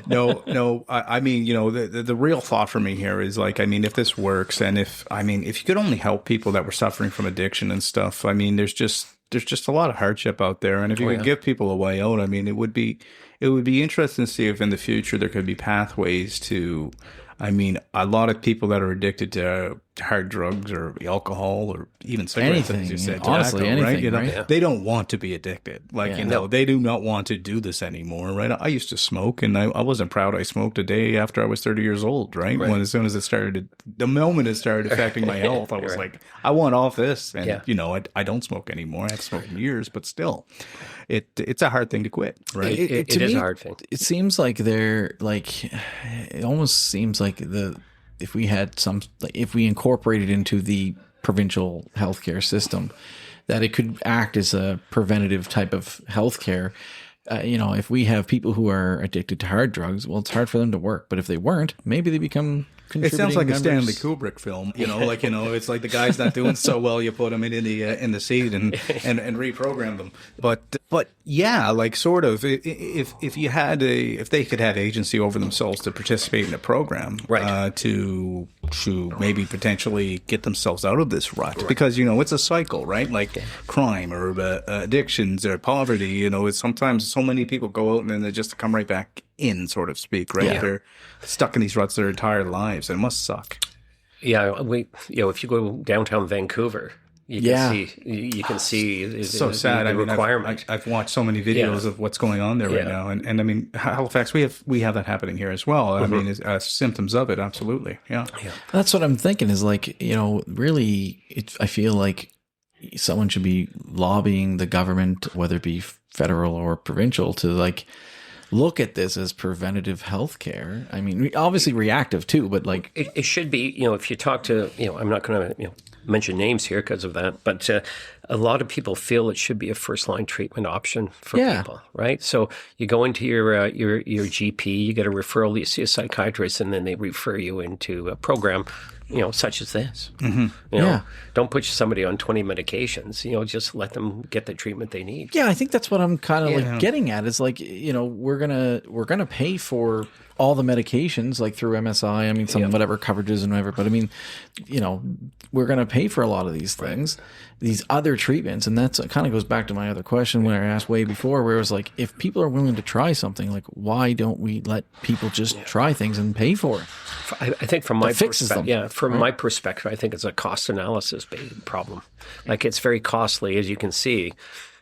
No. I mean, the real thought for me here is like, I mean, if this works, and if you could only help people that were suffering from addiction and stuff, I mean, there's just a lot of hardship out there, and if you could give people a way out, I mean, it would be interesting to see if in the future there could be pathways to. I mean, a lot of people that are addicted to hard drugs or alcohol or even cigarettes, Anything, as you said, honestly, tobacco, right? anything, You know, right? they don't want to be addicted. Like, Yeah. you know, they do not want to do this anymore, right? I used to smoke, and I wasn't proud I smoked a day after I was 30 years old, right? When as soon as it started, the moment it started affecting my health, I was like, I want off this. And, you know, I don't smoke anymore. I haven't smoked in years, but still, it's a hard thing to quit, right? It To is me, a hard thing. It seems like they're like, it almost seems like if we had if we incorporated into the provincial healthcare system, that it could act as a preventative type of healthcare. You know, if we have people who are addicted to hard drugs, well, it's hard for them to work. But if they weren't, maybe they become It sounds like members. a Stanley Kubrick film, you know, like, you know, it's like the guy's not doing so well, you put him in the seat and reprogram them. But yeah, like sort of, if you had if they could have agency over themselves to participate in a program, Right. to maybe potentially get themselves out of this rut, because, you know, it's a cycle, right? Like crime or addictions or poverty, you know, it's sometimes so many people go out and then they just come right back in, sort of speak, right? Yeah. They're stuck in these ruts their entire lives, and it must suck. Yeah, if you go downtown Vancouver, you can see It's so sad. the I mean, requirement. I've watched so many videos of what's going on there right now, and I mean, Halifax, we have that happening here as well. I mean, symptoms of it, absolutely. Yeah. That's what I'm thinking is like, you know, really, I feel like someone should be lobbying the government, whether it be federal or provincial, to like look at this as preventative health care. I mean, obviously reactive too, but like It should be, you know, if you talk to, you know, I'm not going to, mention names here because of that, but a lot of people feel it should be a first line treatment option for people, right? So you go into your GP, you get a referral, you see a psychiatrist, and then they refer you into a program, you know, such as this. You know, don't put somebody on 20 medications, you know, just let them get the treatment they need. yeah, I think that's what I'm kind of like getting at is like, you know, we're gonna pay for all the medications like through MSI. I mean, some whatever coverages and whatever, but I mean, you know, we're gonna pay for a lot of these things, these other treatments, and that's kind of goes back to my other question when I asked way before, where it was like, if people are willing to try something, like why don't we let people just try things and pay for it? I think from my fixes them, perspective, from my perspective, I think it's a cost analysis problem. Like it's very costly, as you can see.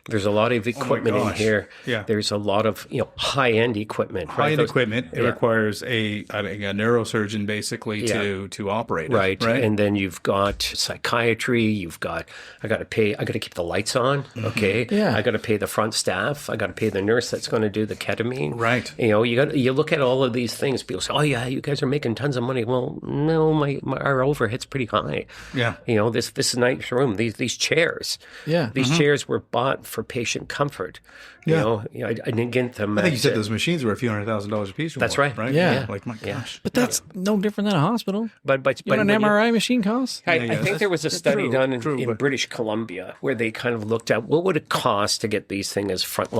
There's a lot of equipment in here. Yeah. There's a lot of high-end equipment. High-end equipment. It requires a neurosurgeon basically to operate it. Right. And then you've got psychiatry. I got to keep the lights on. Okay. Yeah. I got to pay the front staff. I got to pay the nurse that's going to do the ketamine. Right. You know, you look at all of these things. People say, "Oh yeah, you guys are making tons of money." Well, no, our overhead's pretty high. Yeah. You know, this nice room, these chairs. Yeah. These chairs were bought for patient comfort. You know, I didn't get them. I think you said those machines were a few $100,000 a piece. Or That's more, right. Right. Yeah. Like my gosh. But that's no different than a hospital. But You know what an MRI machine costs? I think there was a study done in but- British Columbia where they kind of looked at what would it cost to get these things as first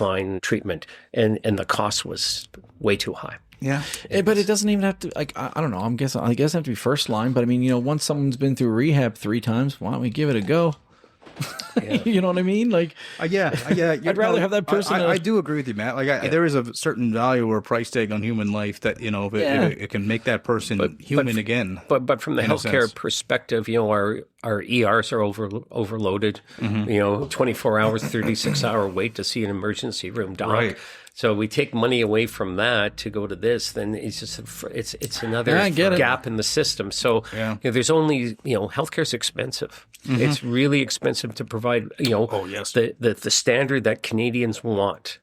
line treatment, and the cost was way too high. Yeah. But it doesn't even have to, like, I don't know. I guess it have to be first line. But I mean, you know, once someone's been through rehab 3 times, why don't we give it a go? You know what I mean? Like, Yeah. I'd rather have that person. I do agree with you, Matt. Like, there is a certain value or price tag on human life that, you know, if it can make that person human again. But from the in a healthcare sense. perspective, you know, our ERs are overloaded. You know, 24 hours, 36-hour wait to see an emergency room doc. Right. So we take money away from that to go to this, then it's just it's another I get it. gap in the system. So there's only healthcare's expensive. It's really expensive to provide the standard that Canadians want,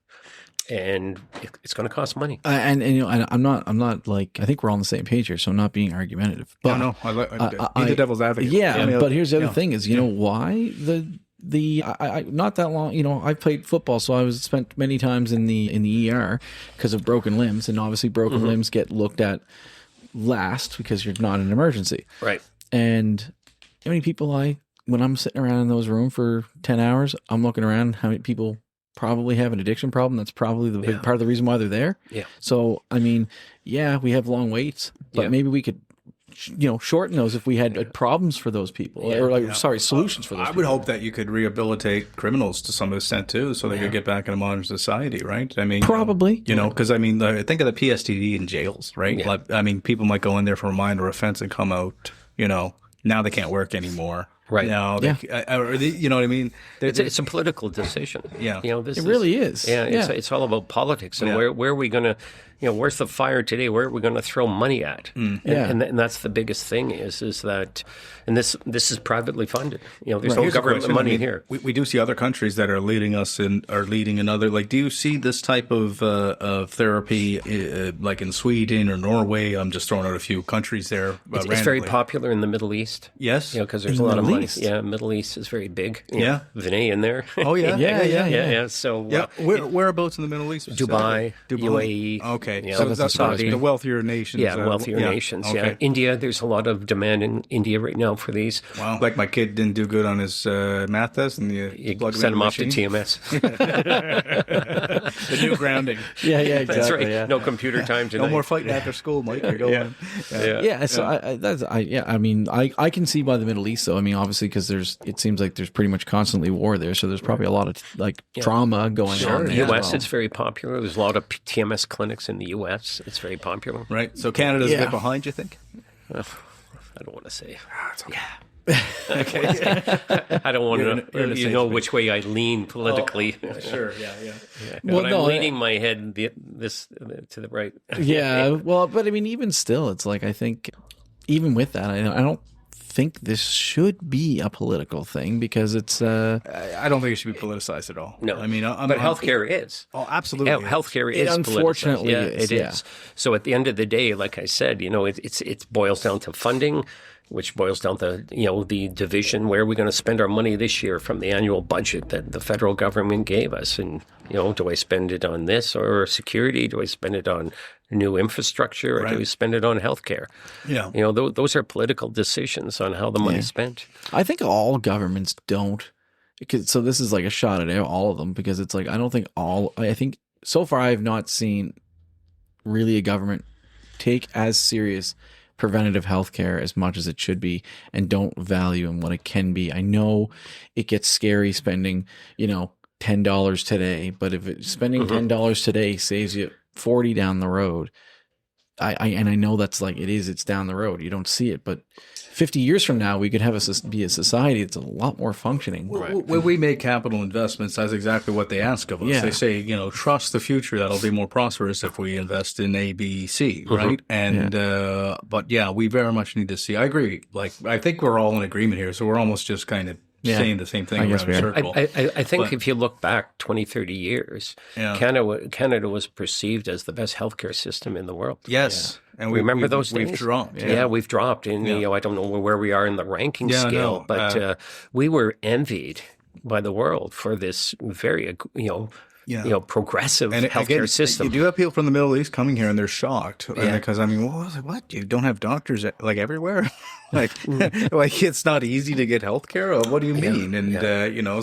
and it's going to cost money. and you know, I'm not like, I think we're all on the same page here, so I'm not being argumentative. But No, be the devil's advocate. Yeah, but here's the other thing: is you know why I not that long. You know, I played football, so I spent many times in the ER because of broken limbs, and obviously broken limbs get looked at last because you're not an emergency. Right. And how many people when I'm sitting around in those rooms for 10 hours, I'm looking around how many people probably have an addiction problem. That's probably the big part of the reason why they're there. Yeah. So, I mean, yeah, we have long waits, but maybe we could, shorten those if we had problems for those people solutions for those I people. would hope that you could rehabilitate criminals to some extent too, so they could get back into modern society, right? I mean, Probably. because I mean, think of the PTSD in jails, right? Yeah. Like, I mean, people might go in there for a minor offense and come out, now they can't work anymore. Right. Now, you know what I mean? It's a political decision. Yeah. It really is. Yeah, it's all about politics and where are we going to, where's the fire today? Where are we going to throw money at? And that's the biggest thing is that, and this is privately funded. There's no government money here. We do see other countries that are leading us in, are leading in other, like, do you see this type of therapy like in Sweden or Norway? I'm just throwing out a few countries there. It's very popular in the Middle East. Yes. Because there's a lot of money. Yeah, Middle East is very big. Vinay in there. Oh, yeah. Yeah. So whereabouts in the Middle East? Dubai, UAE. Okay. So that's the wealthier nations. Yeah, wealthier nations. Okay. Yeah. India, there's a lot of demand in India right now for these. Wow. Like my kid didn't do good on his math test and you send him off to TMS. The new grounding. Yeah, exactly. That's right. Yeah. No computer time tonight. No more fighting after school, Mike. You're going. So I can see by the Middle East, though. I mean, obviously, because it seems like there's pretty much constantly war there, so there's probably a lot of trauma going on there. U.S. It's very popular. There's a lot of TMS clinics in the U.S. It's very popular. Right. So Canada's a bit behind, you think? I don't want to say. It's okay. Okay. I don't want to know which way I lean politically. Sure. Yeah. Well, I'm leaning my head to the right. Yeah. Well, but I mean, even still, it's like I think even with that, I don't think this should be a political thing because it's. I don't think it should be politicized at all. No, I mean, but healthcare is. Oh, absolutely. Healthcare is. Unfortunately, it is. So at the end of the day, like I said, it boils down to funding, which boils down to the division. Where are we going to spend our money this year from the annual budget that the federal government gave us? And do I spend it on this or security? Do I spend it on new infrastructure, or do we spend it on healthcare? Yeah, those are political decisions on how the money's spent. I think all governments don't. So this is like a shot at all of them because it's like I think so far I have not seen really a government take as serious preventative healthcare as much as it should be and don't value in what it can be. I know it gets scary spending, $10 today, but if spending $10 today saves you $40 down the road, I know that's like it's down the road. You don't see it, but 50 years from now, we could be a society that's a lot more functioning. When we make capital investments, that's exactly what they ask of us. Yeah. They say, trust the future. That'll be more prosperous if we invest in A, B, C, right? And but we very much need to see. I agree. Like I think we're all in agreement here, so we're almost just kind of saying the same thing around a circle. I think if you look back 20, 30 years, Canada was perceived as the best healthcare system in the world. Yes. And remember those days? We've dropped. Yeah, we've dropped. And, I don't know where we are in the ranking scale, but we were envied by the world for this very, progressive healthcare system. You do have people from the Middle East coming here and they're shocked because what? You don't have doctors like everywhere? like it's not easy to get healthcare? What do you mean? And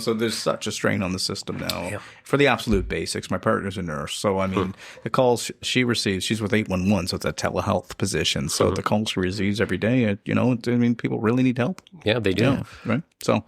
so there's such a strain on the system now for the absolute basics. My partner's a nurse, so I mean the calls she receives, she's with 811, so it's a telehealth position. So the calls she receives every day, people really need help. Yeah, they do. Yeah, right. So.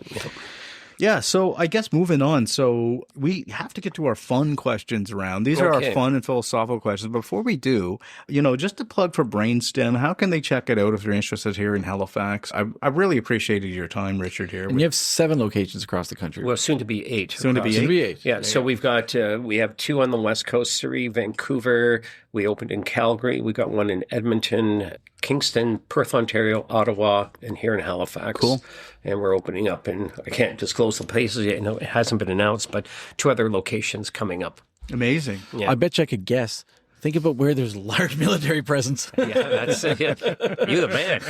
Yeah, so I guess moving on. So we have to get to our fun questions around. These are our fun and philosophical questions. Before we do, just to plug for Brainstim, how can they check it out if they're interested here in Halifax? I really appreciated your time, Richard, here. And you have 7 locations across the country. Well, soon to be 8. Soon to be 8? Yeah, so we've got, we have 2 on the West Coast, Surrey, Vancouver. We opened in Calgary. We got one in Edmonton, Kingston, Perth, Ontario, Ottawa, and here in Halifax. Cool. And we're opening up in, I can't disclose the places yet. No, it hasn't been announced, but 2 other locations coming up. Amazing. Yeah. I bet you I could guess. Think about where there's large military presence. Yeah, that's you're the man.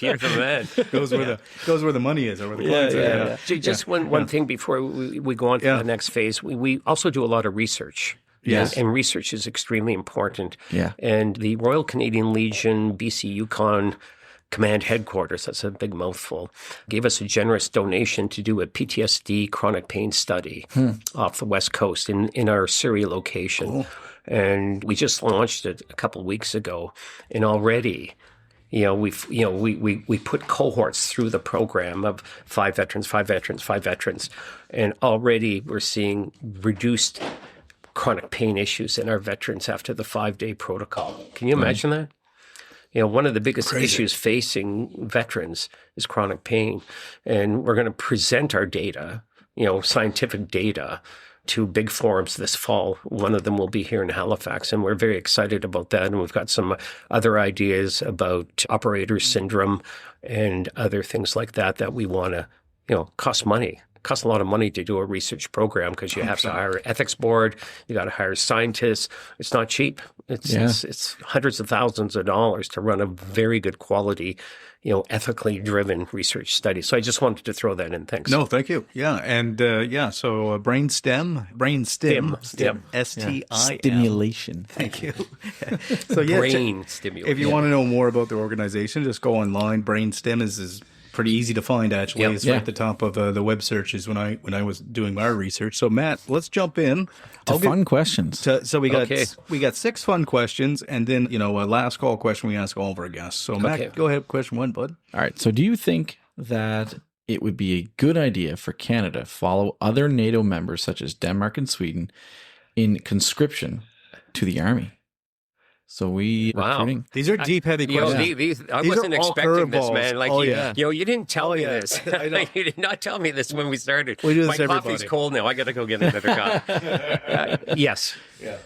You're the man. Goes where the money is, or where the clients are. Yeah. Just one thing before we go on to the next phase. We also do a lot of research. Yes. And research is extremely important. Yeah. And the Royal Canadian Legion, BC Yukon Command Headquarters, that's a big mouthful, gave us a generous donation to do a PTSD chronic pain study off the West Coast in our Surrey location. Cool. And we just launched it a couple of weeks ago. And already, we put cohorts through the program of 5 veterans. And already we're seeing reduced chronic pain issues in our veterans after the 5-day protocol. Can you imagine that? one of the biggest issues facing veterans is chronic pain. And we're going to present our data, scientific data, to big forums this fall. One of them will be here in Halifax, and we're very excited about that. And we've got some other ideas about operator syndrome and other things like that we want to, cost money. Costs a lot of money to do a research program because you have to hire an ethics board, you got to hire scientists. It's not cheap. It's hundreds of thousands of dollars to run a very good quality, ethically driven research study. So I just wanted to throw that in. Thanks. No, thank you. Yeah, and so Brainstim, STIM. Stimulation. Thank you. So Brain stimulation. If you want to know more about the organization, just go online. Brainstim is pretty easy to find, actually. Yep. It's right at the top of the web searches when I was doing my research. So Matt, let's jump in to fun questions. So we got 6 fun questions, and then a last call question we ask all of our guests. So Matt, go ahead, question 1, bud. All right. So do you think that it would be a good idea for Canada to follow other NATO members such as Denmark and Sweden in conscription to the army? So recruiting. These are deep, heavy questions. I wasn't expecting this, man. Like, you didn't tell me this. You did not tell me this when we started. We do this, My coffee's cold now. I got to go get another cup. Yes.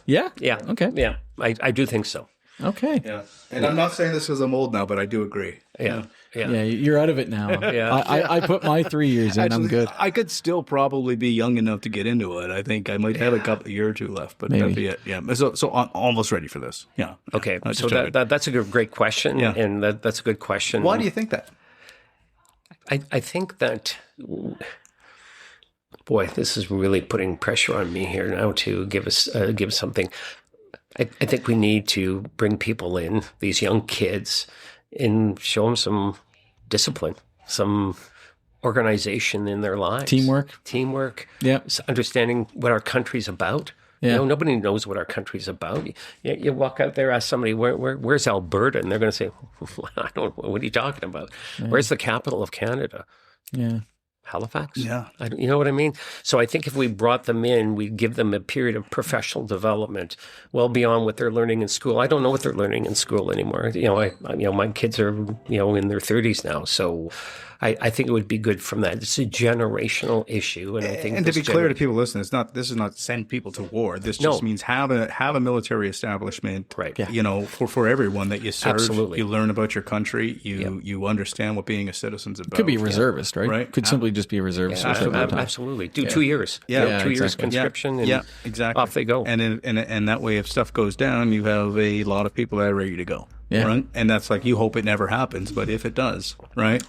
Yeah? Yeah. Okay. Yeah. I do think so. Okay. Yeah. And I'm not saying this because I'm old now, but I do agree. Yeah. Yeah, you're out of it now. Yeah. I put my 3 years in. I'm good. I could still probably be young enough to get into it. I think I might have a year or two left, but that'd be it. Yeah. So I'm almost ready for this. Yeah. Okay. So that's a great question. Yeah. And that's a good question. Why do you think that? I think that, boy, this is really putting pressure on me here now to give something. I think we need to bring people in, these young kids, and show them some discipline, some organization in their lives. Teamwork. Yeah. Understanding what our country's about. Yeah. Nobody knows what our country's about. You walk out there, ask somebody, where's Alberta? And they're going to say, I don't know, what are you talking about? Yeah. Where's the capital of Canada? Yeah. Halifax? Yeah. You know what I mean? So I think if we brought them in, we'd give them a period of professional development well beyond what they're learning in school. I don't know what they're learning in school anymore. My kids are, in their 30s now. So I think it would be good from that. It's a generational issue. And I think, and to be clear to people listening, this is not send people to war. This just means have a military establishment, right? Yeah. For everyone that you serve. Absolutely. You learn about your country. You understand what being a citizen's about. Could be a reservist, right? Right. Could simply just be a reservist. Absolutely. Do 2 years. Yeah. 2 years conscription. And exactly. Off they go. And that way, if stuff goes down, you have a lot of people that are ready to go. Yeah. Right. And that's like, you hope it never happens, but if it does, right?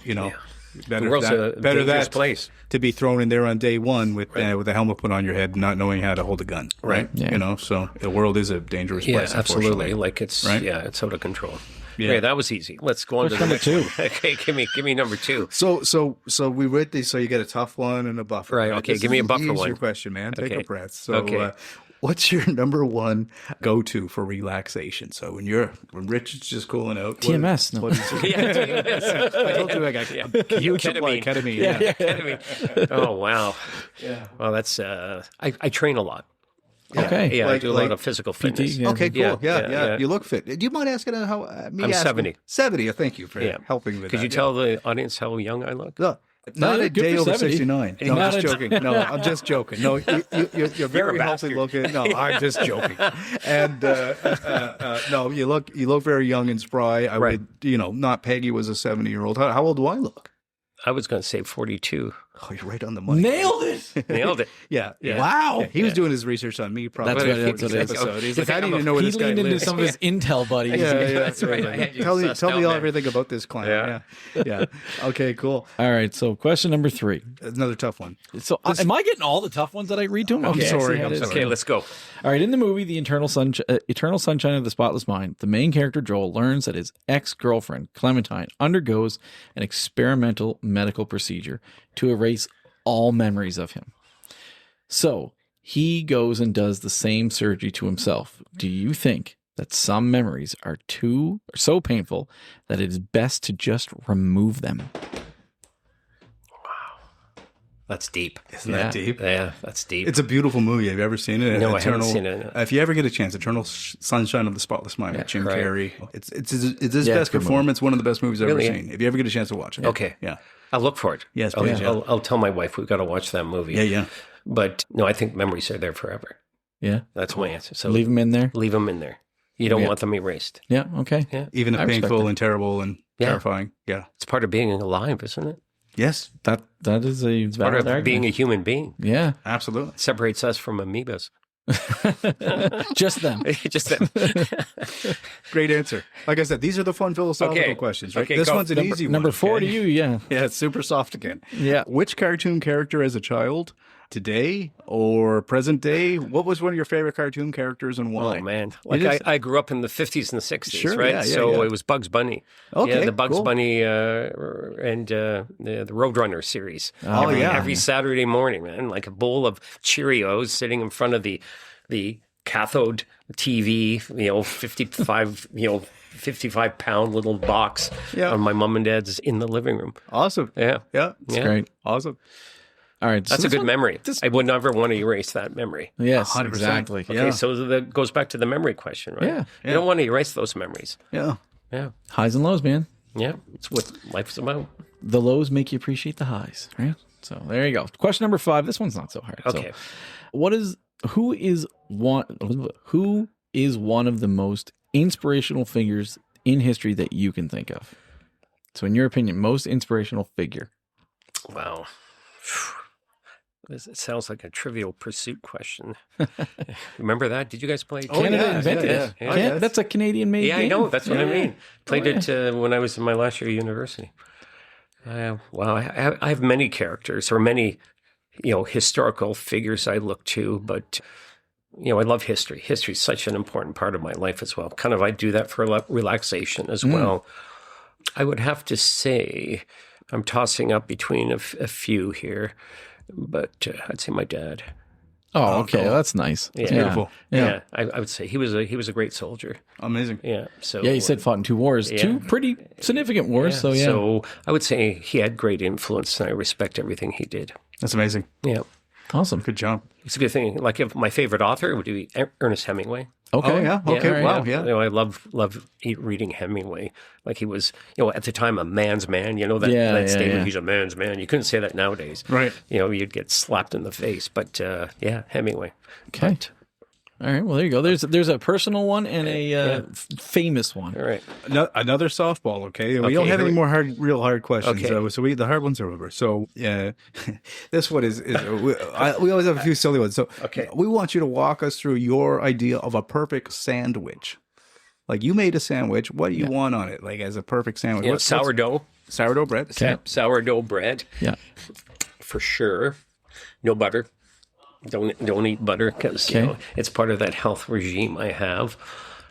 The world's a dangerous place to be thrown in there on day one with the helmet put on your head, not knowing how to hold a gun. Right. Yeah. So the world is a dangerous place. Yeah, absolutely. Like it's it's out of control. Yeah, that was easy. Let's go on to the next number 2. Okay, give me number 2. So we read these. So you get a tough one and a buffer. Right. Okay. Give me a buffer one. Easier question, man. Take a breath. So, okay. What's your number one go-to for relaxation? So when Rich is just cooling out, TMS. TMS. I told you I got huge supply ketamine. Yeah. Ketamine. Oh wow. Yeah. Well, that's I train a lot. Okay. Yeah, I do a lot of physical fitness. PT, Okay, cool. Yeah. You look fit. Do you mind asking how? I'm 70. 70. Thank you for helping with that. Could you tell the audience how young I look? No. Not a day over 70. 69. No, I'm just joking. No, I'm just joking. No, you're very healthy looking. No, I'm just joking. And no, you look very young and spry. I would, not peg you as a 70-year-old. How old do I look? I was going to say 42. Oh, you're right on the money. Nailed it. Nailed it. Yeah. Wow. Yeah, he was doing his research on me probably. That's what it is. Episode. He's like, I need to know where He this guy leaned into lives. some of his intel buddies. Yeah, That's right. Tell me everything about this client. Yeah. Okay, cool. All right. So question number 3. Another tough one. So am I getting all the tough ones that I read to him? Okay, sorry. Okay, let's go. All right. In the movie, The Eternal Sunshine of the Spotless Mind, the main character Joel learns that his ex-girlfriend Clementine undergoes an experimental medical procedure to erase all memories of him. So he goes and does the same surgery to himself. Do you think that some memories are so painful that it is best to just remove them? Wow. That's deep. Isn't that deep? Yeah, that's deep. It's a beautiful movie. Have you ever seen it? No, I haven't seen it. No. If you ever get a chance, Eternal Sunshine of the Spotless Mind with Jim Carrey. It's his Yeah, best good performance. One of the best movies I've Really? ever seen. If you ever get a chance to watch it. Okay. Yeah. I'll look for it. Yes, please. Yeah. I'll tell my wife we've got to watch that movie. Yeah. But no, I think memories are there forever. Yeah. That's my answer. So Leave them in there. leave them in there. You don't want them erased. Yeah. Okay. Yeah. Even if I respect painful it. and terrible and terrifying. Yeah. It's part of being alive, isn't it? Yes. That is a Part valid of argument. being a human being. Yeah. Absolutely. Separates us from amoebas. Just them. Just that. Great answer. Like I said, these are the fun philosophical questions, right? Okay, this go. one's an easy one. Number 4 to okay? you. Yeah. Yeah, it's super soft again. Yeah. Which cartoon character as a child, today or present day, what was one of your favorite cartoon characters and why? Oh, man. Like It is- I grew up in the 50s and 60s, Sure, right? yeah, so yeah. it was Bugs Bunny. Okay, Yeah, the Bugs cool. Bunny and the Roadrunner series. Oh, yeah. Every Saturday morning, man. Like a bowl of Cheerios sitting in front of the cathode TV, 55-pound little box Yeah. on my mom and dad's in the living room. Awesome. Yeah. Yeah. Yeah. Great. Awesome. All right. so That's a this good one- memory. I would never want to erase that memory. Yes. 100%. Exactly. Okay, Yeah. so that goes back to the memory question, right? Yeah. You don't want to erase those memories. Yeah. Yeah. Highs and lows, man. Yeah. It's what life is about. The lows make you appreciate the highs, right? So there you go. Question number 5. This one's not so hard. Okay. So who is one of the most inspirational figures in history that you can think of? So in your opinion, most inspirational figure. Wow. It sounds like a Trivial Pursuit question. Remember that? Did you guys play? Canada yeah, invented yeah, it. yeah. Canada- That's a Canadian-made Yeah, game. I know. That's what I mean. Played it when I was in my last year of university. Wow. I have many characters or many, historical figures I look to, but, I love history. History is such an important part of my life as well. Kind of, I do that for relaxation as well. I would have to say, I'm tossing up between a few here, but I'd say my dad. Oh, okay. cool. That's nice. Yeah. Beautiful. Yeah, I would say he was a great soldier. Amazing. Yeah. So Yeah, you said fought in 2 wars. Yeah. 2 pretty significant wars. So yeah. So I would say he had great influence, and I respect everything he did. That's amazing. Yeah. Awesome. Good job. It's a good thing. Like if my favorite author would be Ernest Hemingway. Okay. Oh, yeah. Okay. all right, Wow. You Yeah. know, I love reading Hemingway. Like he was, at the time, a man's man. You know that, Yeah, that yeah, statement, yeah. he's a man's man. You couldn't say that nowadays. Right. You'd get slapped in the face. But Hemingway. Okay. But, All right. Well, there you go. There's a personal one and a famous one. all right. Another softball, okay? We Okay, don't have here any we- more real hard questions. Okay. So the hard ones are over. So this one is we always have a few silly ones. So Okay. we want you to walk us through your idea of a perfect sandwich. Like you made a sandwich. What do you want on it? Like as a perfect sandwich? Yeah, sourdough. Sourdough bread. Okay. Sourdough bread. Yeah. For sure. No butter. Don't eat butter because Okay. it's part of that health regime I have.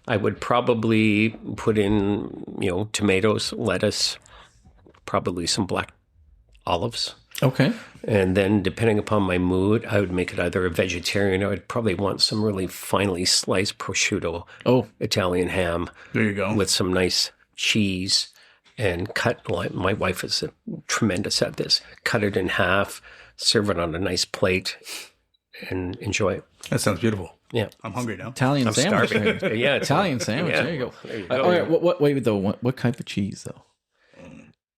I would probably put in tomatoes, lettuce, probably some black olives, Okay. and then depending upon my mood, I would make it either a vegetarian or I'd probably want some really finely sliced prosciutto, Oh, Italian ham, There you go. with some nice cheese, and cut. My wife is tremendous at this. Cut it in half, serve it on a nice plate, and enjoy it. That sounds beautiful. Yeah. I'm hungry now. Italian I'm sandwich. starving. There. Yeah, it's- Italian sandwich. yeah. There you go. There you go. All right. Wait though. What type of cheese though?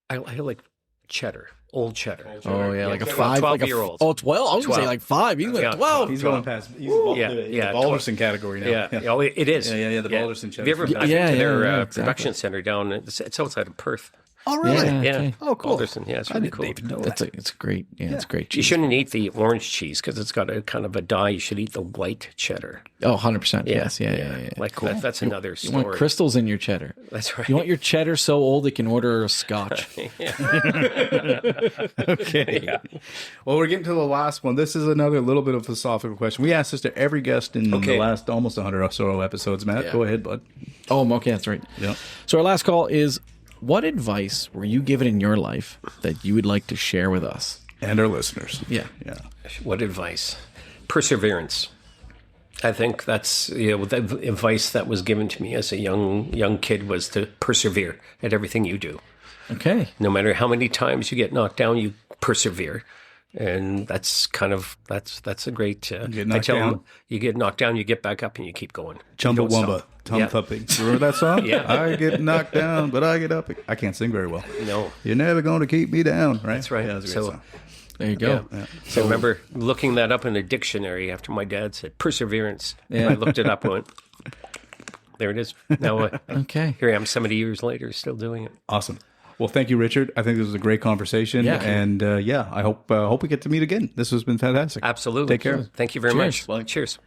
I like cheddar, old cheddar. Oh yeah, like a Well, 5, like a 12-year-old. 12. I was gonna say 12. like 5. He's like Yeah. 12. He's going past. He's Yeah, the yeah, Balderson category now. Yeah, Oh, it is. Yeah, the Balderson Have you ever cheddar. been Yeah, to their yeah, exactly. production center down? It's outside of Perth. Oh, really? Yeah. Yeah. Okay. Oh, cool. Balderson. Yeah, it's I really didn't cool. even know That's that. it's great. Yeah, it's great You cheese. shouldn't eat the orange cheese because it's got a kind of a dye. You should eat the white cheddar. Oh, 100%. Yes. Yeah. Like that's another You story. want crystals in your cheddar. That's right. You want your cheddar so old it can order a scotch. Okay. Well, we're getting to the last one. This is another little bit of a philosophical question. We asked this to every guest in the last almost 100 or so episodes. Matt, go ahead, bud. Oh, okay, that's right. Yeah. So our last call is: what advice were you given in your life that you would like to share with us? And our listeners. Yeah. Yeah. What advice? Perseverance. I think that's the advice that was given to me as a young kid was to persevere at everything you do. Okay. No matter how many times you get knocked down, you persevere. And that's a great. get knocked down. You get knocked down, you get back up, and you keep going. Chumbawamba, Tom Thumping. Remember that song? Yeah. I get knocked down, but I get up. I can't sing very well. No, You're never going to keep me down, right? that's right. Yeah, that's a great So song. There you go. Yeah. So I remember looking that up in a dictionary after my dad said perseverance. And I looked it up and went, there it is. Now Okay. here I am 70 years later, still doing it. Awesome. Well, thank you, Richard. I think this was a great conversation. Yeah. And I hope we get to meet again. This has been fantastic. Absolutely. Take care. Thank you very Cheers. much. Cheers.